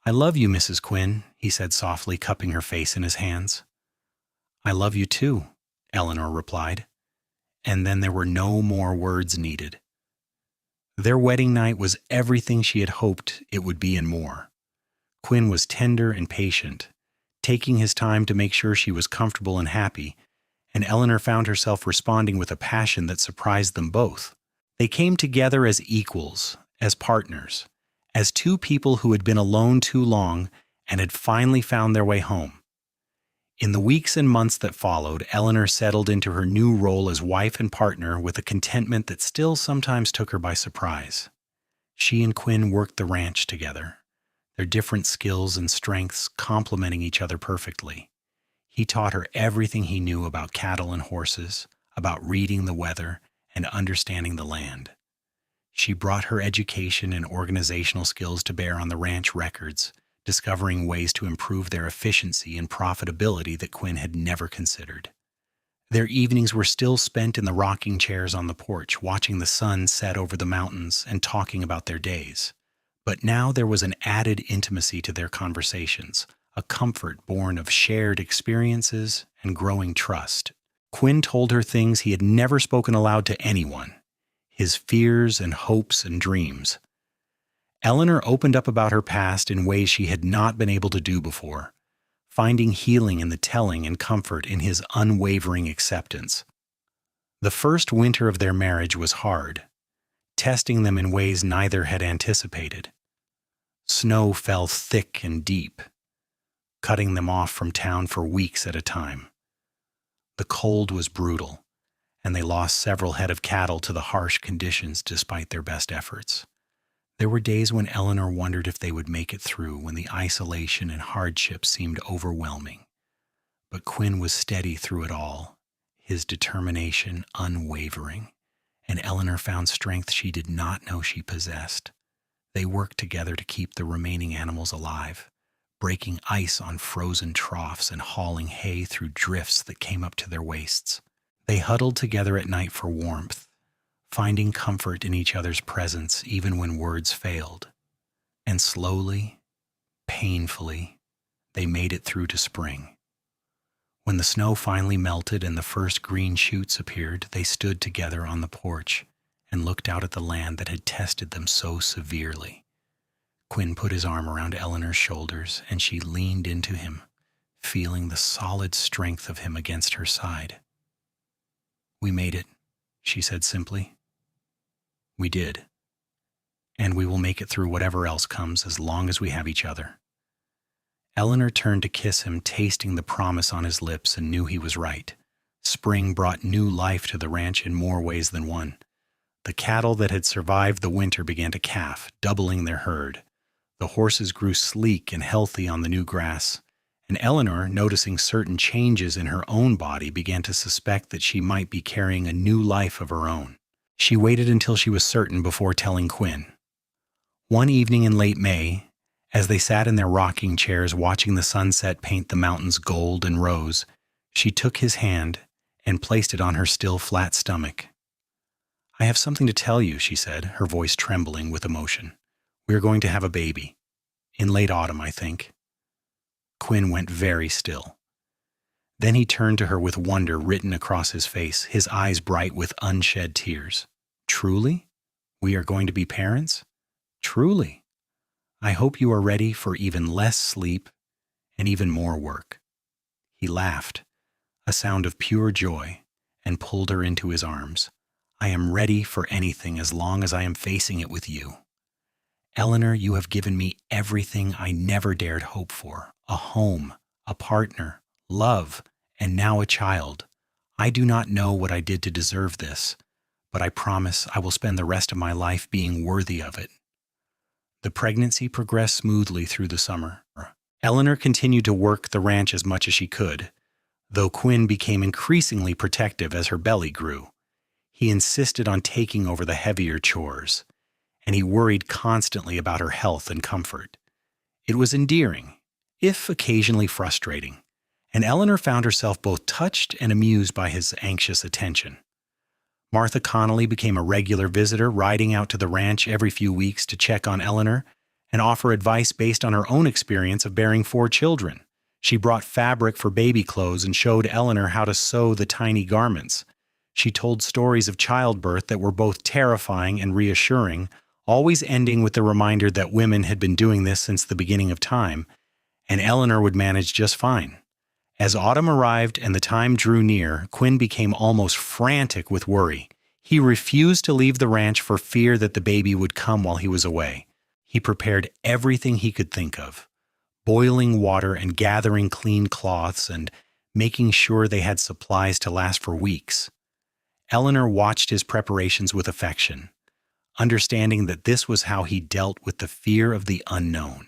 "I love you, Mrs. Quinn," he said softly, cupping her face in his hands. "I love you too," Eleanor replied, and then there were no more words needed. Their wedding night was everything she had hoped it would be and more. Quinn was tender and patient, taking his time to make sure she was comfortable and happy, and Eleanor found herself responding with a passion that surprised them both. They came together as equals, as partners, as two people who had been alone too long and had finally found their way home. In the weeks and months that followed, Eleanor settled into her new role as wife and partner with a contentment that still sometimes took her by surprise. She and Quinn worked the ranch together, their different skills and strengths complementing each other perfectly. He taught her everything he knew about cattle and horses, about reading the weather, and understanding the land. She brought her education and organizational skills to bear on the ranch records, discovering ways to improve their efficiency and profitability that Quinn had never considered. Their evenings were still spent in the rocking chairs on the porch, watching the sun set over the mountains and talking about their days. But now there was an added intimacy to their conversations, a comfort born of shared experiences and growing trust. Quinn told her things he had never spoken aloud to anyone, his fears and hopes and dreams. Eleanor opened up about her past in ways she had not been able to do before, finding healing in the telling and comfort in his unwavering acceptance. The first winter of their marriage was hard, testing them in ways neither had anticipated. Snow fell thick and deep, cutting them off from town for weeks at a time. The cold was brutal, and they lost several head of cattle to the harsh conditions despite their best efforts. There were days when Eleanor wondered if they would make it through, when the isolation and hardship seemed overwhelming. But Quinn was steady through it all, his determination unwavering, and Eleanor found strength she did not know she possessed. They worked together to keep the remaining animals alive, breaking ice on frozen troughs and hauling hay through drifts that came up to their waists. They huddled together at night for warmth, finding comfort in each other's presence even when words failed. And slowly, painfully, they made it through to spring. When the snow finally melted and the first green shoots appeared, they stood together on the porch and looked out at the land that had tested them so severely. Quinn put his arm around Eleanor's shoulders, and she leaned into him, feeling the solid strength of him against her side. "We made it," she said simply. "We did. And we will make it through whatever else comes as long as we have each other." Eleanor turned to kiss him, tasting the promise on his lips, and knew he was right. Spring brought new life to the ranch in more ways than one. The cattle that had survived the winter began to calf, doubling their herd. The horses grew sleek and healthy on the new grass, and Eleanor, noticing certain changes in her own body, began to suspect that she might be carrying a new life of her own. She waited until she was certain before telling Quinn. One evening in late May, as they sat in their rocking chairs watching the sunset paint the mountains gold and rose, she took his hand and placed it on her still flat stomach. "I have something to tell you," she said, her voice trembling with emotion. "We are going to have a baby. In late autumn, I think." Quinn went very still. Then he turned to her with wonder written across his face, his eyes bright with unshed tears. "Truly? We are going to be parents? Truly? I hope you are ready for even less sleep and even more work." He laughed, a sound of pure joy, and pulled her into his arms. "I am ready for anything as long as I am facing it with you. Eleanor, you have given me everything I never dared hope for. A home, a partner, love, and now a child. I do not know what I did to deserve this, but I promise I will spend the rest of my life being worthy of it." The pregnancy progressed smoothly through the summer. Eleanor continued to work the ranch as much as she could, though Quinn became increasingly protective as her belly grew. He insisted on taking over the heavier chores, and he worried constantly about her health and comfort. It was endearing, if occasionally frustrating, and Eleanor found herself both touched and amused by his anxious attention. Martha Connolly became a regular visitor, riding out to the ranch every few weeks to check on Eleanor and offer advice based on her own experience of bearing 4 children. She brought fabric for baby clothes and showed Eleanor how to sew the tiny garments. She told stories of childbirth that were both terrifying and reassuring, always ending with the reminder that women had been doing this since the beginning of time, and Eleanor would manage just fine. As autumn arrived and the time drew near, Quinn became almost frantic with worry. He refused to leave the ranch for fear that the baby would come while he was away. He prepared everything he could think of, boiling water and gathering clean cloths and making sure they had supplies to last for weeks. Eleanor watched his preparations with affection, understanding that this was how he dealt with the fear of the unknown.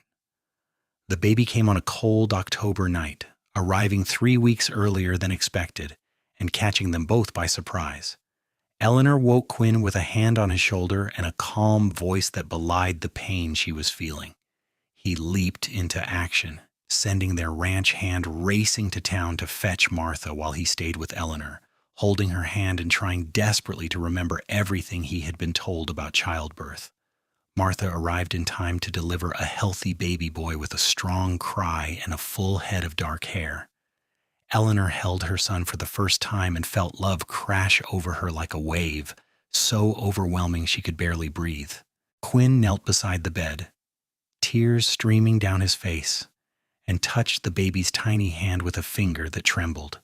The baby came on a cold October night, arriving 3 weeks earlier than expected and catching them both by surprise. Eleanor woke Quinn with a hand on his shoulder and a calm voice that belied the pain she was feeling. He leaped into action, sending their ranch hand racing to town to fetch Martha while he stayed with Eleanor, holding her hand and trying desperately to remember everything he had been told about childbirth. Martha arrived in time to deliver a healthy baby boy with a strong cry and a full head of dark hair. Eleanor held her son for the first time and felt love crash over her like a wave, so overwhelming she could barely breathe. Quinn knelt beside the bed, tears streaming down his face, and touched the baby's tiny hand with a finger that trembled.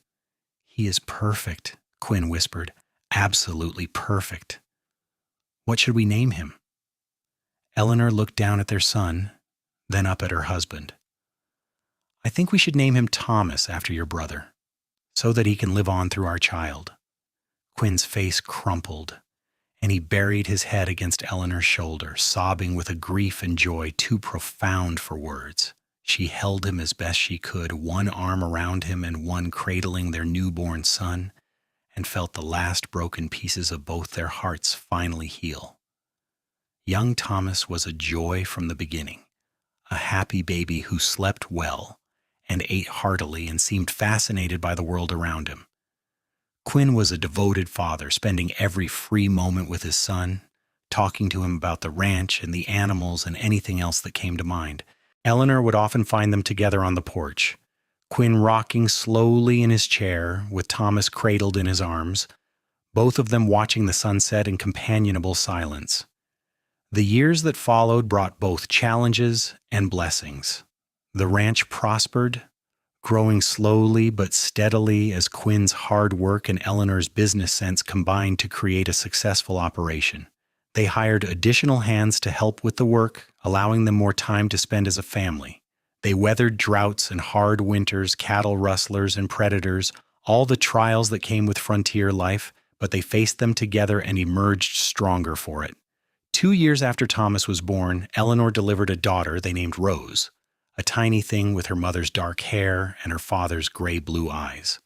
"He is perfect," Quinn whispered. "Absolutely perfect. What should we name him?" Eleanor looked down at their son, then up at her husband. "I think we should name him Thomas after your brother, so that he can live on through our child." Quinn's face crumpled, and he buried his head against Eleanor's shoulder, sobbing with a grief and joy too profound for words. She held him as best she could, one arm around him and one cradling their newborn son, and felt the last broken pieces of both their hearts finally heal. Young Thomas was a joy from the beginning, a happy baby who slept well and ate heartily and seemed fascinated by the world around him. Quinn was a devoted father, spending every free moment with his son, talking to him about the ranch and the animals and anything else that came to mind. Eleanor would often find them together on the porch, Quinn rocking slowly in his chair with Thomas cradled in his arms, both of them watching the sunset in companionable silence. The years that followed brought both challenges and blessings. The ranch prospered, growing slowly but steadily as Quinn's hard work and Eleanor's business sense combined to create a successful operation. They hired additional hands to help with the work, allowing them more time to spend as a family. They weathered droughts and hard winters, cattle rustlers and predators, all the trials that came with frontier life, but they faced them together and emerged stronger for it. 2 years after Thomas was born, Eleanor delivered a daughter they named Rose, a tiny thing with her mother's dark hair and her father's gray-blue eyes.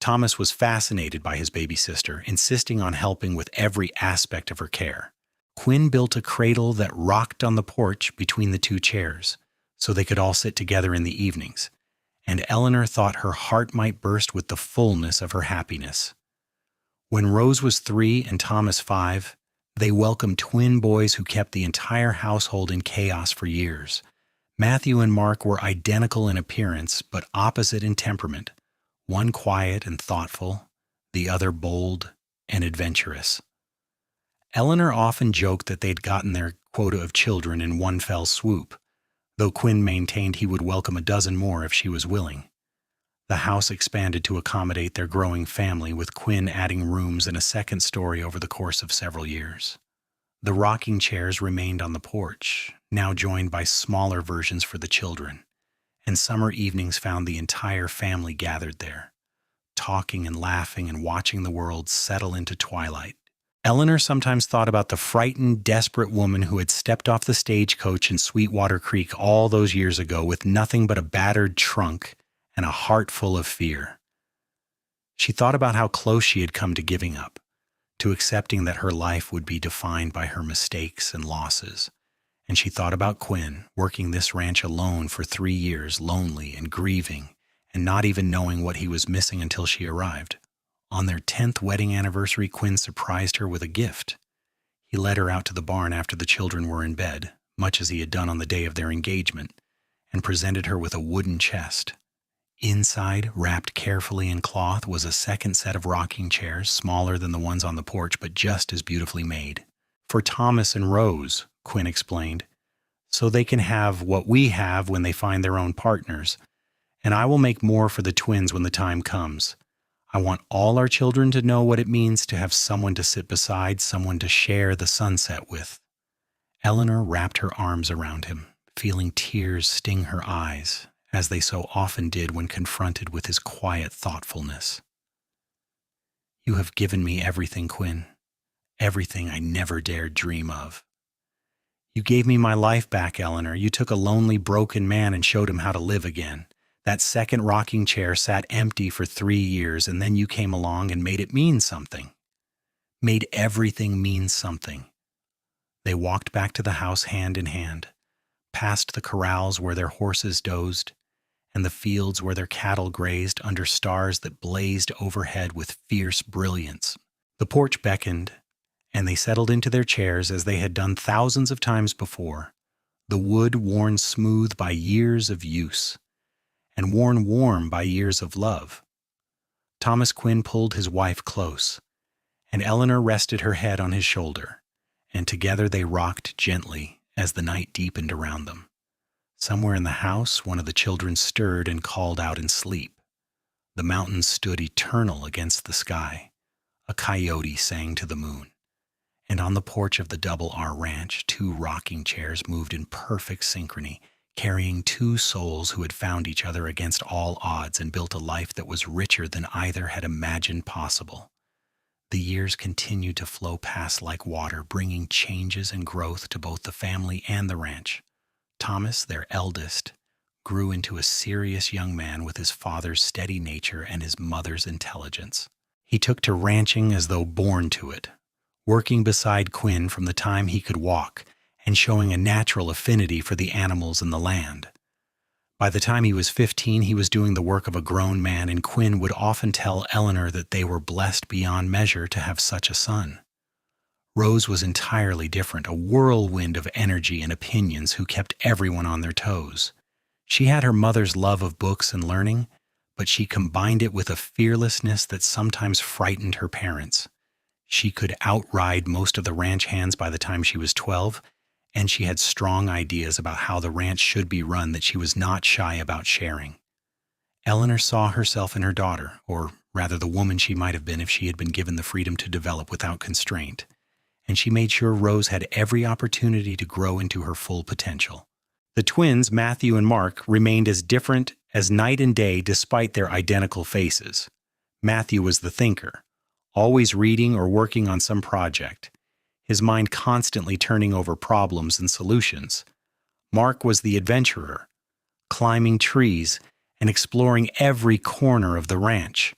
Thomas was fascinated by his baby sister, insisting on helping with every aspect of her care. Quinn built a cradle that rocked on the porch between the 2 chairs, so they could all sit together in the evenings, and Eleanor thought her heart might burst with the fullness of her happiness. When Rose was 3 and Thomas 5, they welcomed twin boys who kept the entire household in chaos for years. Matthew and Mark were identical in appearance, but opposite in temperament, one quiet and thoughtful, the other bold and adventurous. Eleanor often joked that they'd gotten their quota of children in one fell swoop, though Quinn maintained he would welcome a dozen more if she was willing. The house expanded to accommodate their growing family, with Quinn adding rooms and a second story over the course of several years. The rocking chairs remained on the porch, now joined by smaller versions for the children, and summer evenings found the entire family gathered there, talking and laughing and watching the world settle into twilight. Eleanor sometimes thought about the frightened, desperate woman who had stepped off the stagecoach in Sweetwater Creek all those years ago with nothing but a battered trunk and a heart full of fear. She thought about how close she had come to giving up, to accepting that her life would be defined by her mistakes and losses. And she thought about Quinn, working this ranch alone for 3 years, lonely and grieving, and not even knowing what he was missing until she arrived. On their 10th wedding anniversary, Quinn surprised her with a gift. He led her out to the barn after the children were in bed, much as he had done on the day of their engagement, and presented her with a wooden chest. Inside, wrapped carefully in cloth, was a second set of rocking chairs, smaller than the ones on the porch, but just as beautifully made. "For Thomas and Rose," Quinn explained, "so they can have what we have when they find their own partners. And I will make more for the twins when the time comes. I want all our children to know what it means to have someone to sit beside, someone to share the sunset with." Eleanor wrapped her arms around him, feeling tears sting her eyes, as they so often did when confronted with his quiet thoughtfulness. "You have given me everything, Quinn. Everything I never dared dream of. You gave me my life back, Eleanor. You took a lonely, broken man and showed him how to live again. That second rocking chair sat empty for 3 years, and then you came along and made it mean something. Made everything mean something." They walked back to the house hand in hand, past the corrals where their horses dozed, and the fields where their cattle grazed under stars that blazed overhead with fierce brilliance. The porch beckoned, and they settled into their chairs as they had done thousands of times before, the wood worn smooth by years of use, and worn warm by years of love. Thomas Quinn pulled his wife close, and Eleanor rested her head on his shoulder, and together they rocked gently as the night deepened around them. Somewhere in the house, one of the children stirred and called out in sleep. The mountains stood eternal against the sky. A coyote sang to the moon. And on the porch of the Double R Ranch, 2 rocking chairs moved in perfect synchrony, carrying 2 souls who had found each other against all odds and built a life that was richer than either had imagined possible. The years continued to flow past like water, bringing changes and growth to both the family and the ranch. Thomas, their eldest, grew into a serious young man with his father's steady nature and his mother's intelligence. He took to ranching as though born to it, working beside Quinn from the time he could walk and showing a natural affinity for the animals and the land. By the time he was 15, he was doing the work of a grown man, and Quinn would often tell Eleanor that they were blessed beyond measure to have such a son. Rose was entirely different, a whirlwind of energy and opinions who kept everyone on their toes. She had her mother's love of books and learning, but she combined it with a fearlessness that sometimes frightened her parents. She could outride most of the ranch hands by the time she was 12, and she had strong ideas about how the ranch should be run that she was not shy about sharing. Eleanor saw herself in her daughter, or rather the woman she might have been if she had been given the freedom to develop without constraint, and she made sure Rose had every opportunity to grow into her full potential. The twins, Matthew and Mark, remained as different as night and day despite their identical faces. Matthew was the thinker, always reading or working on some project, his mind constantly turning over problems and solutions. Mark was the adventurer, climbing trees and exploring every corner of the ranch,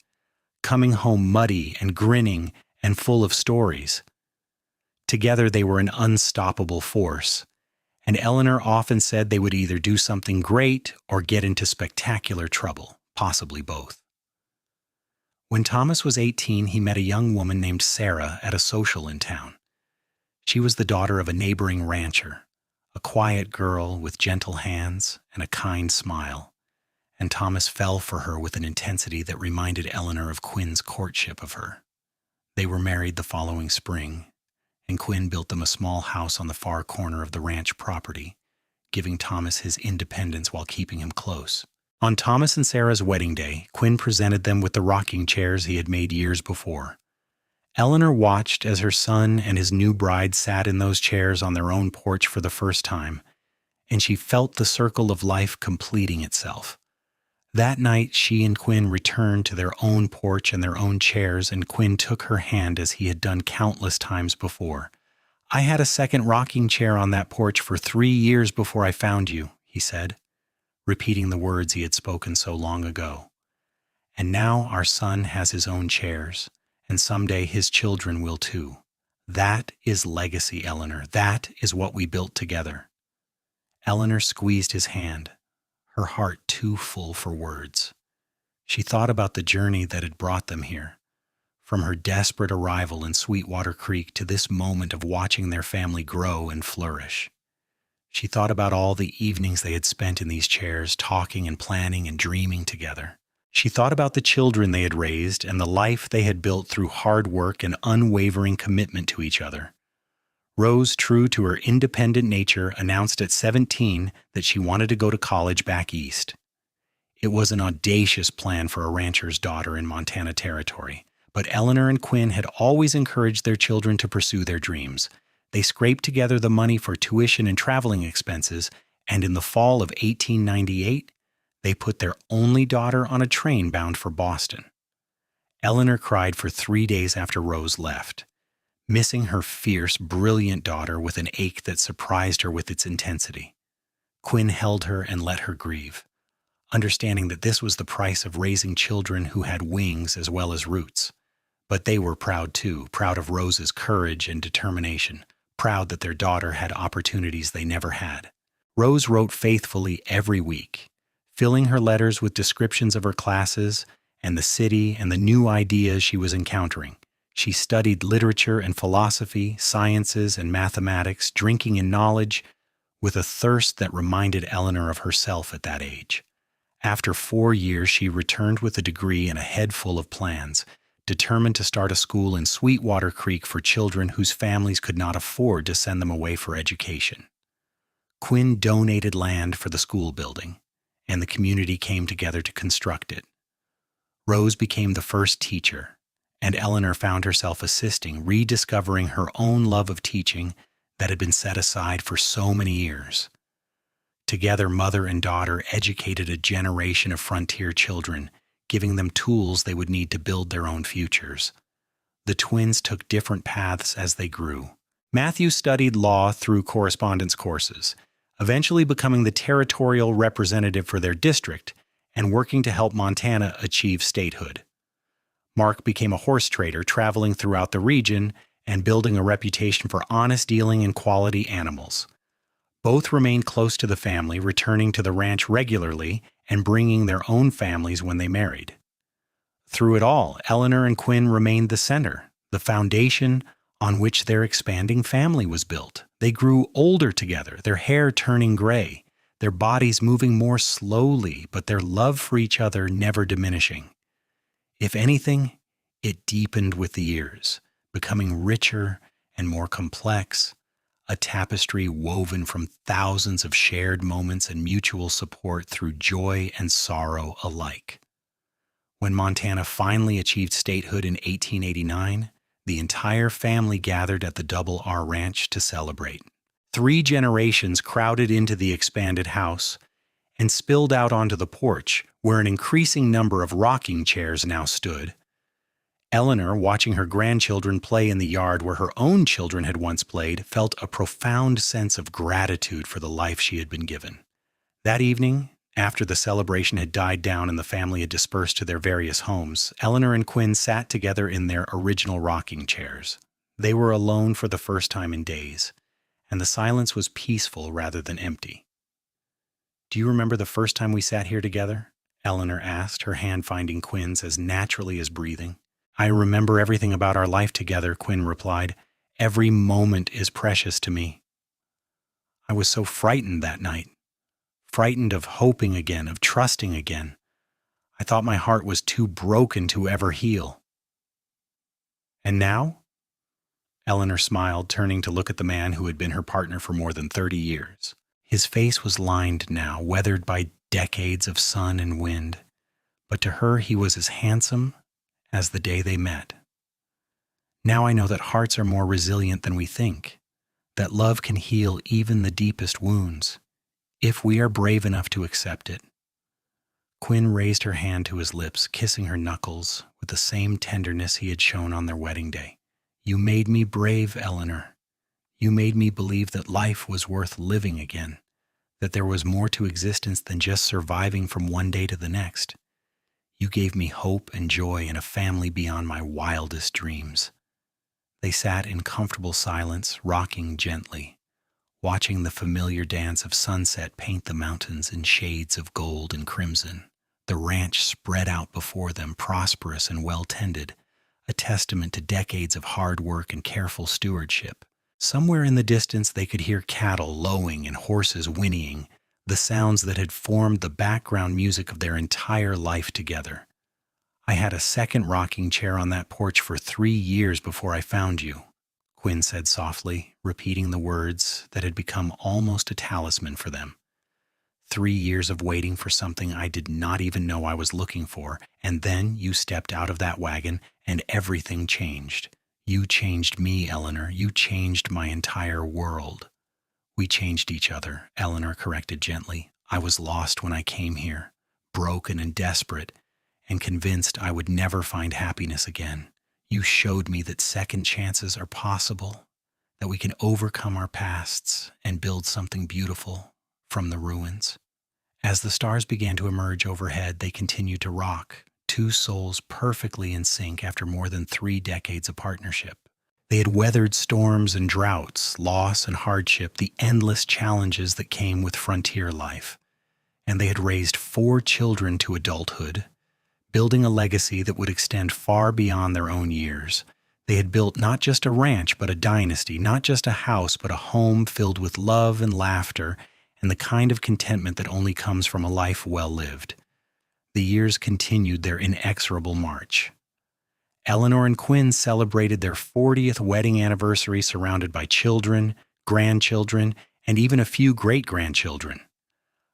coming home muddy and grinning and full of stories. Together they were an unstoppable force, and Eleanor often said they would either do something great or get into spectacular trouble, possibly both. When Thomas was 18, he met a young woman named Sarah at a social in town. She was the daughter of a neighboring rancher, a quiet girl with gentle hands and a kind smile, and Thomas fell for her with an intensity that reminded Eleanor of Quinn's courtship of her. They were married the following spring, and Quinn built them a small house on the far corner of the ranch property, giving Thomas his independence while keeping him close. On Thomas and Sarah's wedding day, Quinn presented them with the rocking chairs he had made years before. Eleanor watched as her son and his new bride sat in those chairs on their own porch for the first time, and she felt the circle of life completing itself. That night, she and Quinn returned to their own porch and their own chairs, and Quinn took her hand as he had done countless times before. "I had a second rocking chair on that porch for 3 years before I found you," he said, repeating the words he had spoken so long ago. And now our son has his own chairs, and someday his children will too. That is legacy, Eleanor. That is what we built together." Eleanor squeezed his hand, her heart too full for words. She thought about the journey that had brought them here, from her desperate arrival in Sweetwater Creek to this moment of watching their family grow and flourish. She thought about all the evenings they had spent in these chairs, talking and planning and dreaming together. She thought about the children they had raised and the life they had built through hard work and unwavering commitment to each other. Rose, true to her independent nature, announced at 17 that she wanted to go to college back east. It was an audacious plan for a rancher's daughter in Montana Territory, but Eleanor and Quinn had always encouraged their children to pursue their dreams. They scraped together the money for tuition and traveling expenses, and in the fall of 1898, they put their only daughter on a train bound for Boston. Eleanor cried for 3 days after Rose left, missing her fierce, brilliant daughter with an ache that surprised her with its intensity. Quinn held her and let her grieve, understanding that this was the price of raising children who had wings as well as roots. But they were proud too, proud of Rose's courage and determination, proud that their daughter had opportunities they never had. Rose wrote faithfully every week, filling her letters with descriptions of her classes and the city and the new ideas she was encountering. She studied literature and philosophy, sciences and mathematics, drinking in knowledge, with a thirst that reminded Eleanor of herself at that age. After 4 years, she returned with a degree and a head full of plans, determined to start a school in Sweetwater Creek for children whose families could not afford to send them away for education. Quinn donated land for the school building, and the community came together to construct it. Rose became the first teacher, and Eleanor found herself assisting, rediscovering her own love of teaching that had been set aside for so many years. Together, mother and daughter educated a generation of frontier children, giving them tools they would need to build their own futures. The twins took different paths as they grew. Matthew studied law through correspondence courses, eventually becoming the territorial representative for their district and working to help Montana achieve statehood. Mark became a horse trader, traveling throughout the region and building a reputation for honest dealing in quality animals. Both remained close to the family, returning to the ranch regularly and bringing their own families when they married. Through it all, Eleanor and Quinn remained the center, the foundation on which their expanding family was built. They grew older together, their hair turning gray, their bodies moving more slowly, but their love for each other never diminishing. If anything, it deepened with the years, becoming richer and more complex, a tapestry woven from thousands of shared moments and mutual support through joy and sorrow alike. When Montana finally achieved statehood in 1889, the entire family gathered at the Double R Ranch to celebrate. 3 generations crowded into the expanded house and spilled out onto the porch, where an increasing number of rocking chairs now stood. Eleanor, watching her grandchildren play in the yard where her own children had once played, felt a profound sense of gratitude for the life she had been given. That evening, after the celebration had died down and the family had dispersed to their various homes, Eleanor and Quinn sat together in their original rocking chairs. They were alone for the first time in days, and the silence was peaceful rather than empty. "Do you remember the first time we sat here together?" Eleanor asked, her hand finding Quinn's as naturally as breathing. "I remember everything about our life together," Quinn replied. "Every moment is precious to me. I was so frightened that night, frightened of hoping again, of trusting again. I thought my heart was too broken to ever heal." "And now?" Eleanor smiled, turning to look at the man who had been her partner for more than 30 years. His face was lined now, weathered by decades of sun and wind, but to her he was as handsome as the day they met. "Now I know that hearts are more resilient than we think, that love can heal even the deepest wounds, if we are brave enough to accept it." Quinn raised her hand to his lips, kissing her knuckles with the same tenderness he had shown on their wedding day. "You made me brave, Eleanor. You made me believe that life was worth living again, that there was more to existence than just surviving from one day to the next. You gave me hope and joy and a family beyond my wildest dreams." They sat in comfortable silence, rocking gently, watching the familiar dance of sunset paint the mountains in shades of gold and crimson. The ranch spread out before them, prosperous and well-tended, a testament to decades of hard work and careful stewardship. Somewhere in the distance they could hear cattle lowing and horses whinnying, the sounds that had formed the background music of their entire life together. "I had a second rocking chair on that porch for 3 years before I found you," Quinn said softly, repeating the words that had become almost a talisman for them. 3 years of waiting for something I did not even know I was looking for, and then you stepped out of that wagon and everything changed. You changed me, Eleanor. You changed my entire world." "We changed each other," Eleanor corrected gently. "I was lost when I came here, broken and desperate, and convinced I would never find happiness again. You showed me that second chances are possible, that we can overcome our pasts and build something beautiful from the ruins." As the stars began to emerge overhead, they continued to rock, two souls perfectly in sync after more than 3 decades of partnership. They had weathered storms and droughts, loss and hardship, the endless challenges that came with frontier life. And they had raised 4 children to adulthood, building a legacy that would extend far beyond their own years. They had built not just a ranch, but a dynasty, not just a house, but a home filled with love and laughter and the kind of contentment that only comes from a life well lived. The years continued their inexorable march. Eleanor and Quinn celebrated their 40th wedding anniversary surrounded by children, grandchildren, and even a few great-grandchildren.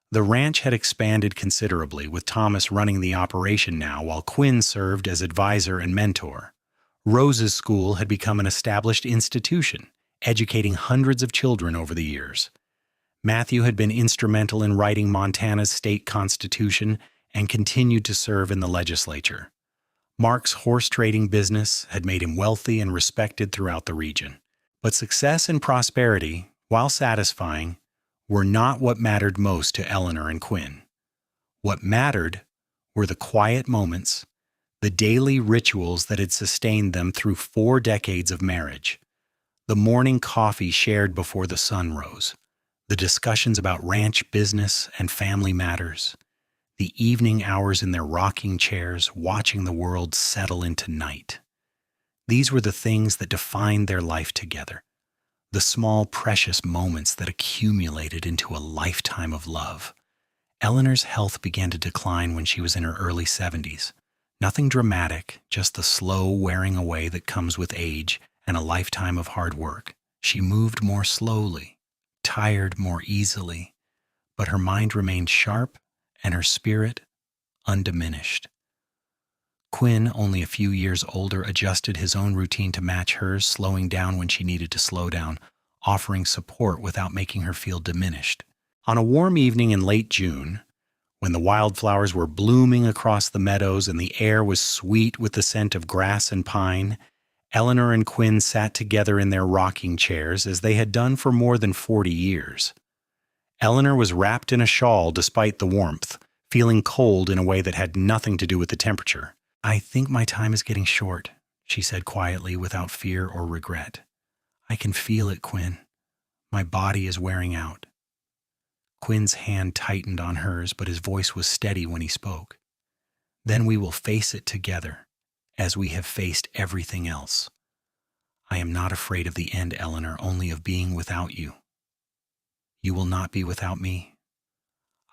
The ranch had expanded considerably, with Thomas running the operation now, while Quinn served as advisor and mentor. Rose's school had become an established institution, educating hundreds of children over the years. Matthew had been instrumental in writing Montana's state constitution and continued to serve in the legislature. Mark's horse trading business had made him wealthy and respected throughout the region. But success and prosperity, while satisfying, were not what mattered most to Eleanor and Quinn. What mattered were the quiet moments, the daily rituals that had sustained them through 4 decades of marriage. The morning coffee shared before the sun rose, the discussions about ranch business and family matters, the evening hours in their rocking chairs watching the world settle into night. These were the things that defined their life together, the small, precious moments that accumulated into a lifetime of love. Eleanor's health began to decline when she was in her early 70s. Nothing dramatic, just the slow wearing away that comes with age and a lifetime of hard work. She moved more slowly, tired more easily, but her mind remained sharp and her spirit undiminished. Quinn, only a few years older, adjusted his own routine to match hers, slowing down when she needed to slow down, offering support without making her feel diminished. On a warm evening in late June, when the wildflowers were blooming across the meadows and the air was sweet with the scent of grass and pine, Eleanor and Quinn sat together in their rocking chairs as they had done for more than 40 years. Eleanor was wrapped in a shawl despite the warmth, feeling cold in a way that had nothing to do with the temperature. "I think my time is getting short," she said quietly, without fear or regret. "I can feel it, Quinn. My body is wearing out." Quinn's hand tightened on hers, but his voice was steady when he spoke. "Then we will face it together, as we have faced everything else. I am not afraid of the end, Eleanor, only of being without you. You will not be without me.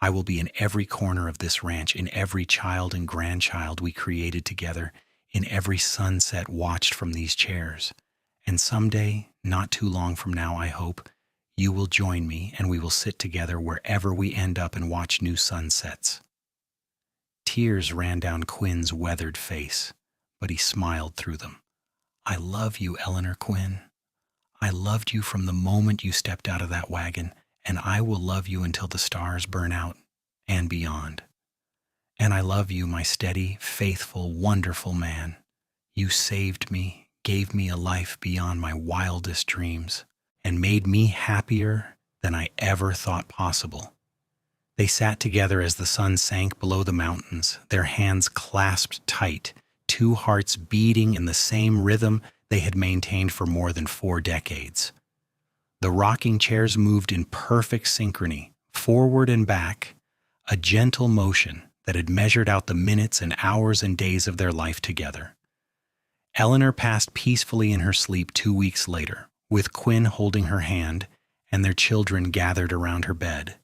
I will be in every corner of this ranch, in every child and grandchild we created together, in every sunset watched from these chairs. And someday, not too long from now, I hope, you will join me and we will sit together wherever we end up and watch new sunsets." Tears ran down Quinn's weathered face, but he smiled through them. "I love you, Eleanor Quinn. I loved you from the moment you stepped out of that wagon, and I will love you until the stars burn out and beyond. And I love you, my steady, faithful, wonderful man. You saved me, gave me a life beyond my wildest dreams, and made me happier than I ever thought possible. They sat together as the sun sank below the mountains, their hands clasped tight, two hearts beating in the same rhythm they had maintained for more than 4 decades. The rocking chairs moved in perfect synchrony, forward and back, a gentle motion that had measured out the minutes and hours and days of their life together. Eleanor passed peacefully in her sleep 2 weeks later, with Quinn holding her hand and their children gathered around her bed.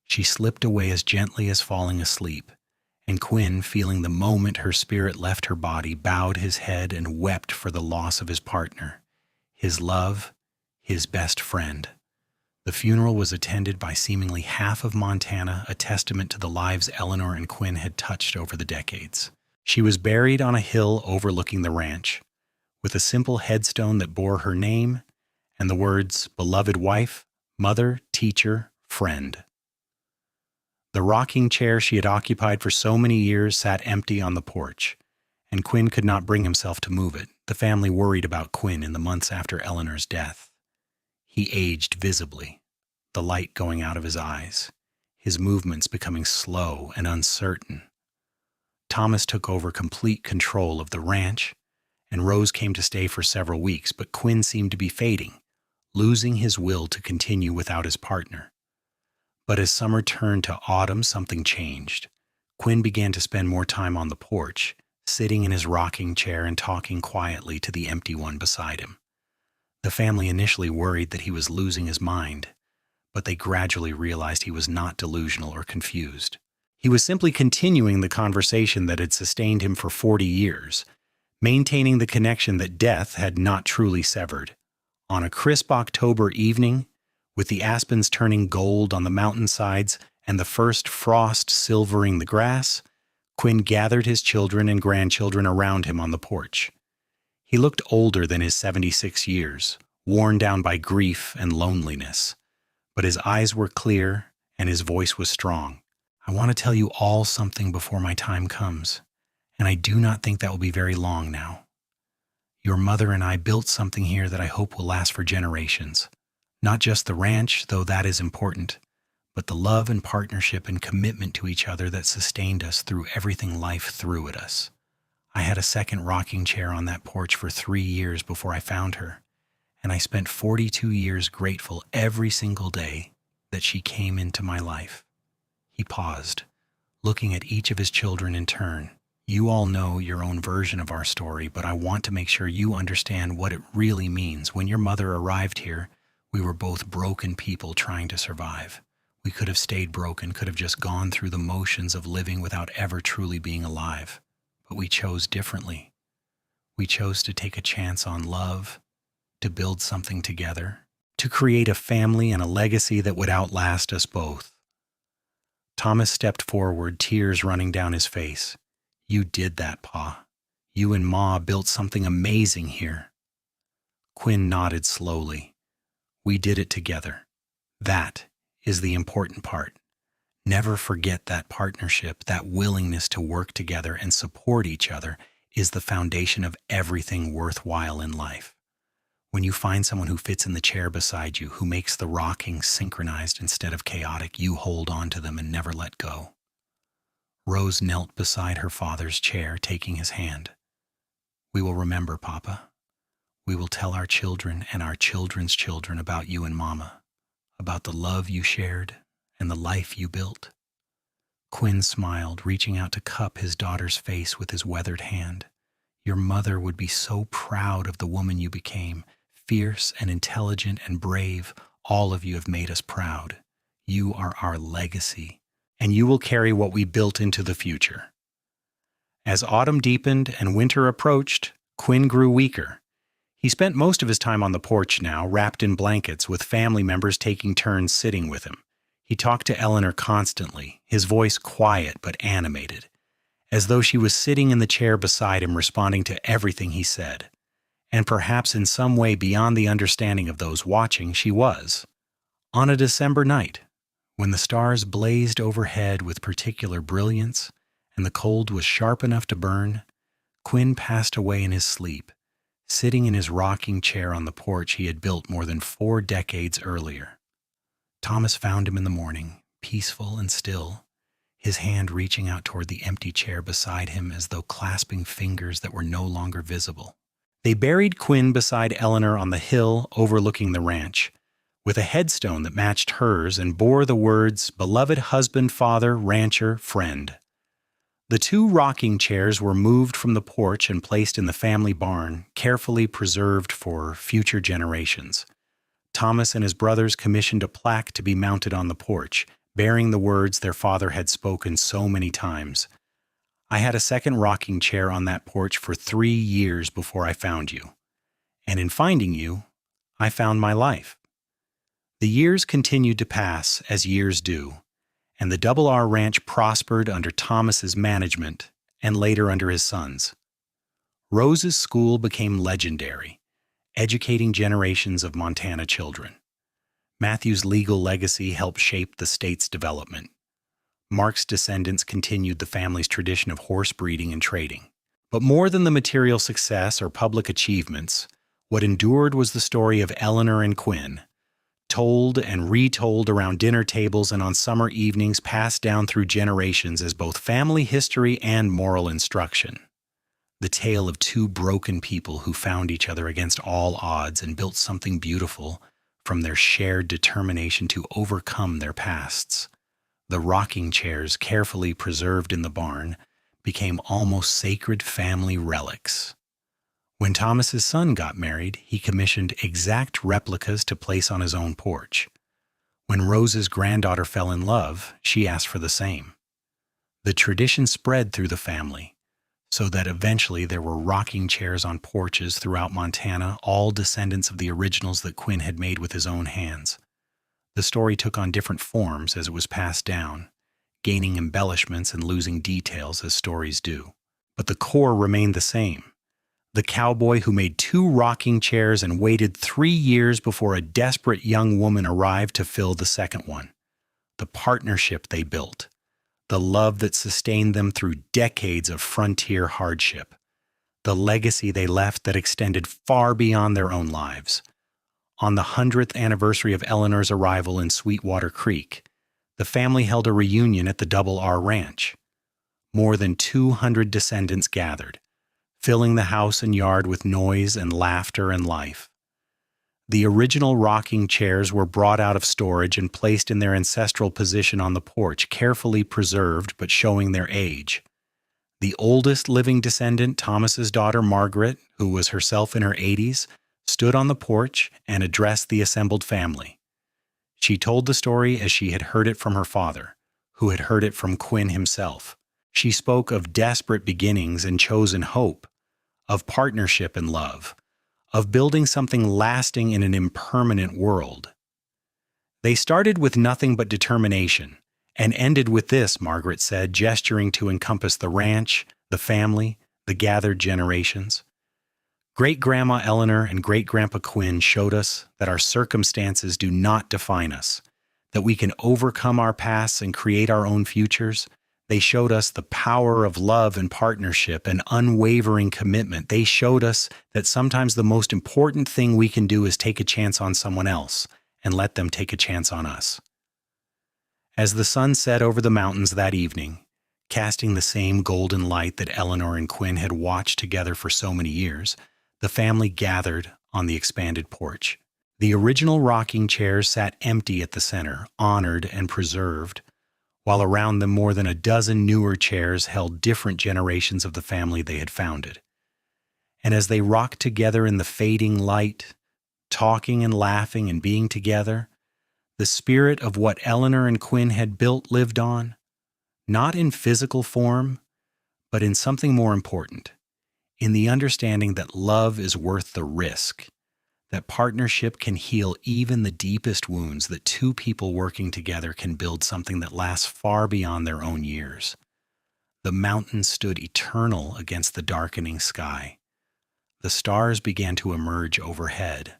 She slipped away as gently as falling asleep, and Quinn, feeling the moment her spirit left her body, bowed his head and wept for the loss of his partner, his love, his best friend. The funeral was attended by seemingly half of Montana, a testament to the lives Eleanor and Quinn had touched over the decades. She was buried on a hill overlooking the ranch, with a simple headstone that bore her name and the words, "Beloved wife, mother, teacher, friend." The rocking chair she had occupied for so many years sat empty on the porch, and Quinn could not bring himself to move it. The family worried about Quinn in the months after Eleanor's death. He aged visibly, the light going out of his eyes, his movements becoming slow and uncertain. Thomas took over complete control of the ranch, and Rose came to stay for several weeks, but Quinn seemed to be fading, losing his will to continue without his partner. But as summer turned to autumn, something changed. Quinn began to spend more time on the porch, sitting in his rocking chair and talking quietly to the empty one beside him. The family initially worried that he was losing his mind, but they gradually realized he was not delusional or confused. He was simply continuing the conversation that had sustained him for 40 years, maintaining the connection that death had not truly severed. On a crisp October evening, with the aspens turning gold on the mountainsides and the first frost silvering the grass, Quinn gathered his children and grandchildren around him on the porch. He looked older than his 76 years, worn down by grief and loneliness, but his eyes were clear and his voice was strong. "I want to tell you all something before my time comes, and I do not think that will be very long now. Your mother and I built something here that I hope will last for generations. Not just the ranch, though that is important, but the love and partnership and commitment to each other that sustained us through everything life threw at us. I had a second rocking chair on that porch for 3 years before I found her, and I spent 42 years grateful every single day that she came into my life." He paused, looking at each of his children in turn. "You all know your own version of our story, but I want to make sure you understand what it really means. When your mother arrived here, we were both broken people trying to survive. We could have stayed broken, could have just gone through the motions of living without ever truly being alive. But we chose differently. We chose to take a chance on love, to build something together, to create a family and a legacy that would outlast us both." Thomas stepped forward, tears running down his face. "You did that, Pa. You and Ma built something amazing here." Quinn nodded slowly. "We did it together. That is the important part. Never forget that partnership, that willingness to work together and support each other is the foundation of everything worthwhile in life. When you find someone who fits in the chair beside you, who makes the rocking synchronized instead of chaotic, you hold on to them and never let go." Rose knelt beside her father's chair, taking his hand. "We will remember, Papa. We will tell our children and our children's children about you and Mama, about the love you shared and the life you built." Quinn smiled, reaching out to cup his daughter's face with his weathered hand. "Your mother would be so proud of the woman you became. Fierce and intelligent and brave, all of you have made us proud. You are our legacy, and you will carry what we built into the future." As autumn deepened and winter approached, Quinn grew weaker. He spent most of his time on the porch now, wrapped in blankets, with family members taking turns sitting with him. He talked to Eleanor constantly, his voice quiet but animated, as though she was sitting in the chair beside him responding to everything he said. And perhaps in some way beyond the understanding of those watching, she was. On a December night, when the stars blazed overhead with particular brilliance and the cold was sharp enough to burn, Quinn passed away in his sleep, sitting in his rocking chair on the porch he had built more than 4 decades earlier. Thomas found him in the morning, peaceful and still, his hand reaching out toward the empty chair beside him as though clasping fingers that were no longer visible. They buried Quinn beside Eleanor on the hill overlooking the ranch, with a headstone that matched hers and bore the words, "Beloved husband, father, rancher, friend." The two rocking chairs were moved from the porch and placed in the family barn, carefully preserved for future generations. Thomas and his brothers commissioned a plaque to be mounted on the porch, bearing the words their father had spoken so many times. "I had a second rocking chair on that porch for 3 years before I found you. And in finding you, I found my life." The years continued to pass, as years do, and the Double R Ranch prospered under Thomas's management and later under his sons. Rose's school became legendary, educating generations of Montana children. Matthew's legal legacy helped shape the state's development. Mark's descendants continued the family's tradition of horse breeding and trading. But more than the material success or public achievements, what endured was the story of Eleanor and Quinn, told and retold around dinner tables and on summer evenings, passed down through generations as both family history and moral instruction. The tale of two broken people who found each other against all odds and built something beautiful from their shared determination to overcome their pasts. The rocking chairs, carefully preserved in the barn, became almost sacred family relics. When Thomas's son got married, he commissioned exact replicas to place on his own porch. When Rose's granddaughter fell in love, she asked for the same. The tradition spread through the family, so that eventually there were rocking chairs on porches throughout Montana, all descendants of the originals that Quinn had made with his own hands. The story took on different forms as it was passed down, gaining embellishments and losing details as stories do. But the core remained the same. The cowboy who made 2 rocking chairs and waited 3 years before a desperate young woman arrived to fill the second one. The partnership they built. The love that sustained them through decades of frontier hardship. The legacy they left that extended far beyond their own lives. On the 100th anniversary of Eleanor's arrival in Sweetwater Creek, the family held a reunion at the Double R Ranch. More than 200 descendants gathered, filling the house and yard with noise and laughter and life. The original rocking chairs were brought out of storage and placed in their ancestral position on the porch, carefully preserved but showing their age. The oldest living descendant, Thomas's daughter Margaret, who was herself in her 80s, stood on the porch and addressed the assembled family. She told the story as she had heard it from her father, who had heard it from Quinn himself. She spoke of desperate beginnings and chosen hope, of partnership and love, of building something lasting in an impermanent world. "They started with nothing but determination, and ended with this," Margaret said, gesturing to encompass the ranch, the family, the gathered generations. "Great-Grandma Eleanor and Great-Grandpa Quinn showed us that our circumstances do not define us, that we can overcome our pasts and create our own futures. They showed us the power of love and partnership and unwavering commitment. They showed us that sometimes the most important thing we can do is take a chance on someone else and let them take a chance on us." As the sun set over the mountains that evening, casting the same golden light that Eleanor and Quinn had watched together for so many years, the family gathered on the expanded porch. The original rocking chairs sat empty at the center, honored and preserved, while around them more than a dozen newer chairs held different generations of the family they had founded. And as they rocked together in the fading light, talking and laughing and being together, the spirit of what Eleanor and Quinn had built lived on, not in physical form, but in something more important, in the understanding that love is worth the risk, that partnership can heal even the deepest wounds, that two people working together can build something that lasts far beyond their own years. The mountains stood eternal against the darkening sky. The stars began to emerge overhead.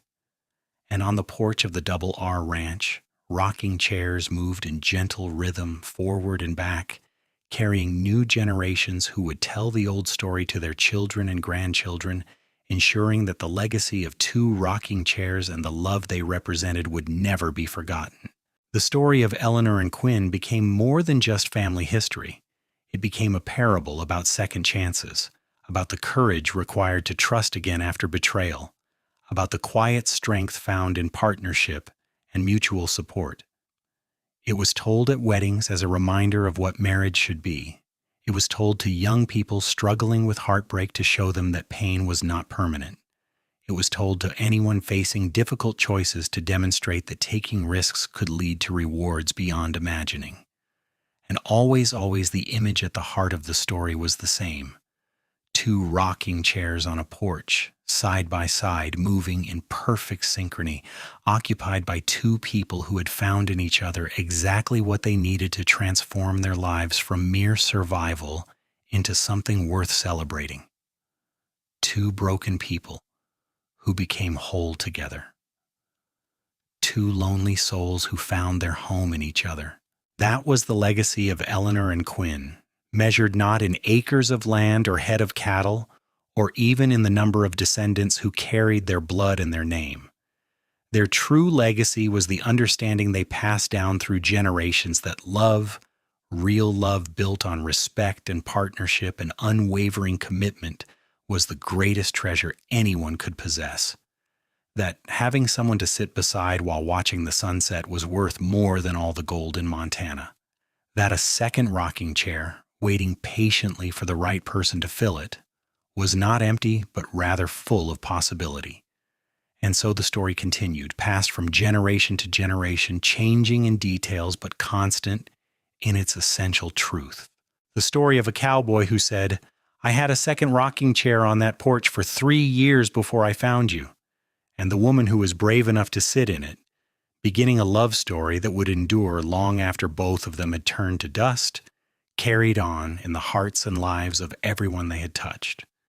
And on the porch of the Double R Ranch, rocking chairs moved in gentle rhythm forward and back, carrying new generations who would tell the old story to their children and grandchildren, ensuring that the legacy of two rocking chairs and the love they represented would never be forgotten. The story of Eleanor and Quinn became more than just family history. It became a parable about second chances, about the courage required to trust again after betrayal, about the quiet strength found in partnership and mutual support. It was told at weddings as a reminder of what marriage should be. It was told to young people struggling with heartbreak to show them that pain was not permanent. It was told to anyone facing difficult choices to demonstrate that taking risks could lead to rewards beyond imagining. And always, the image at the heart of the story was the same. Two rocking chairs on a porch, side by side, moving in perfect synchrony, occupied by two people who had found in each other exactly what they needed to transform their lives from mere survival into something worth celebrating. Two broken people who became whole together. Two lonely souls who found their home in each other. That was the legacy of Eleanor and Quinn, measured not in acres of land or head of cattle, or even in the number of descendants who carried their blood in their name. Their true legacy was the understanding they passed down through generations that love, real love built on respect and partnership and unwavering commitment, was the greatest treasure anyone could possess. That having someone to sit beside while watching the sunset was worth more than all the gold in Montana. That a second rocking chair, waiting patiently for the right person to fill it, was not empty but rather full of possibility. And so the story continued, passed from generation to generation, changing in details but constant in its essential truth. The story of a cowboy who said, "I had a second rocking chair on that porch for 3 years before I found you," and the woman who was brave enough to sit in it, beginning a love story that would endure long after both of them had turned to dust, carried on in the hearts and lives of everyone they had touched.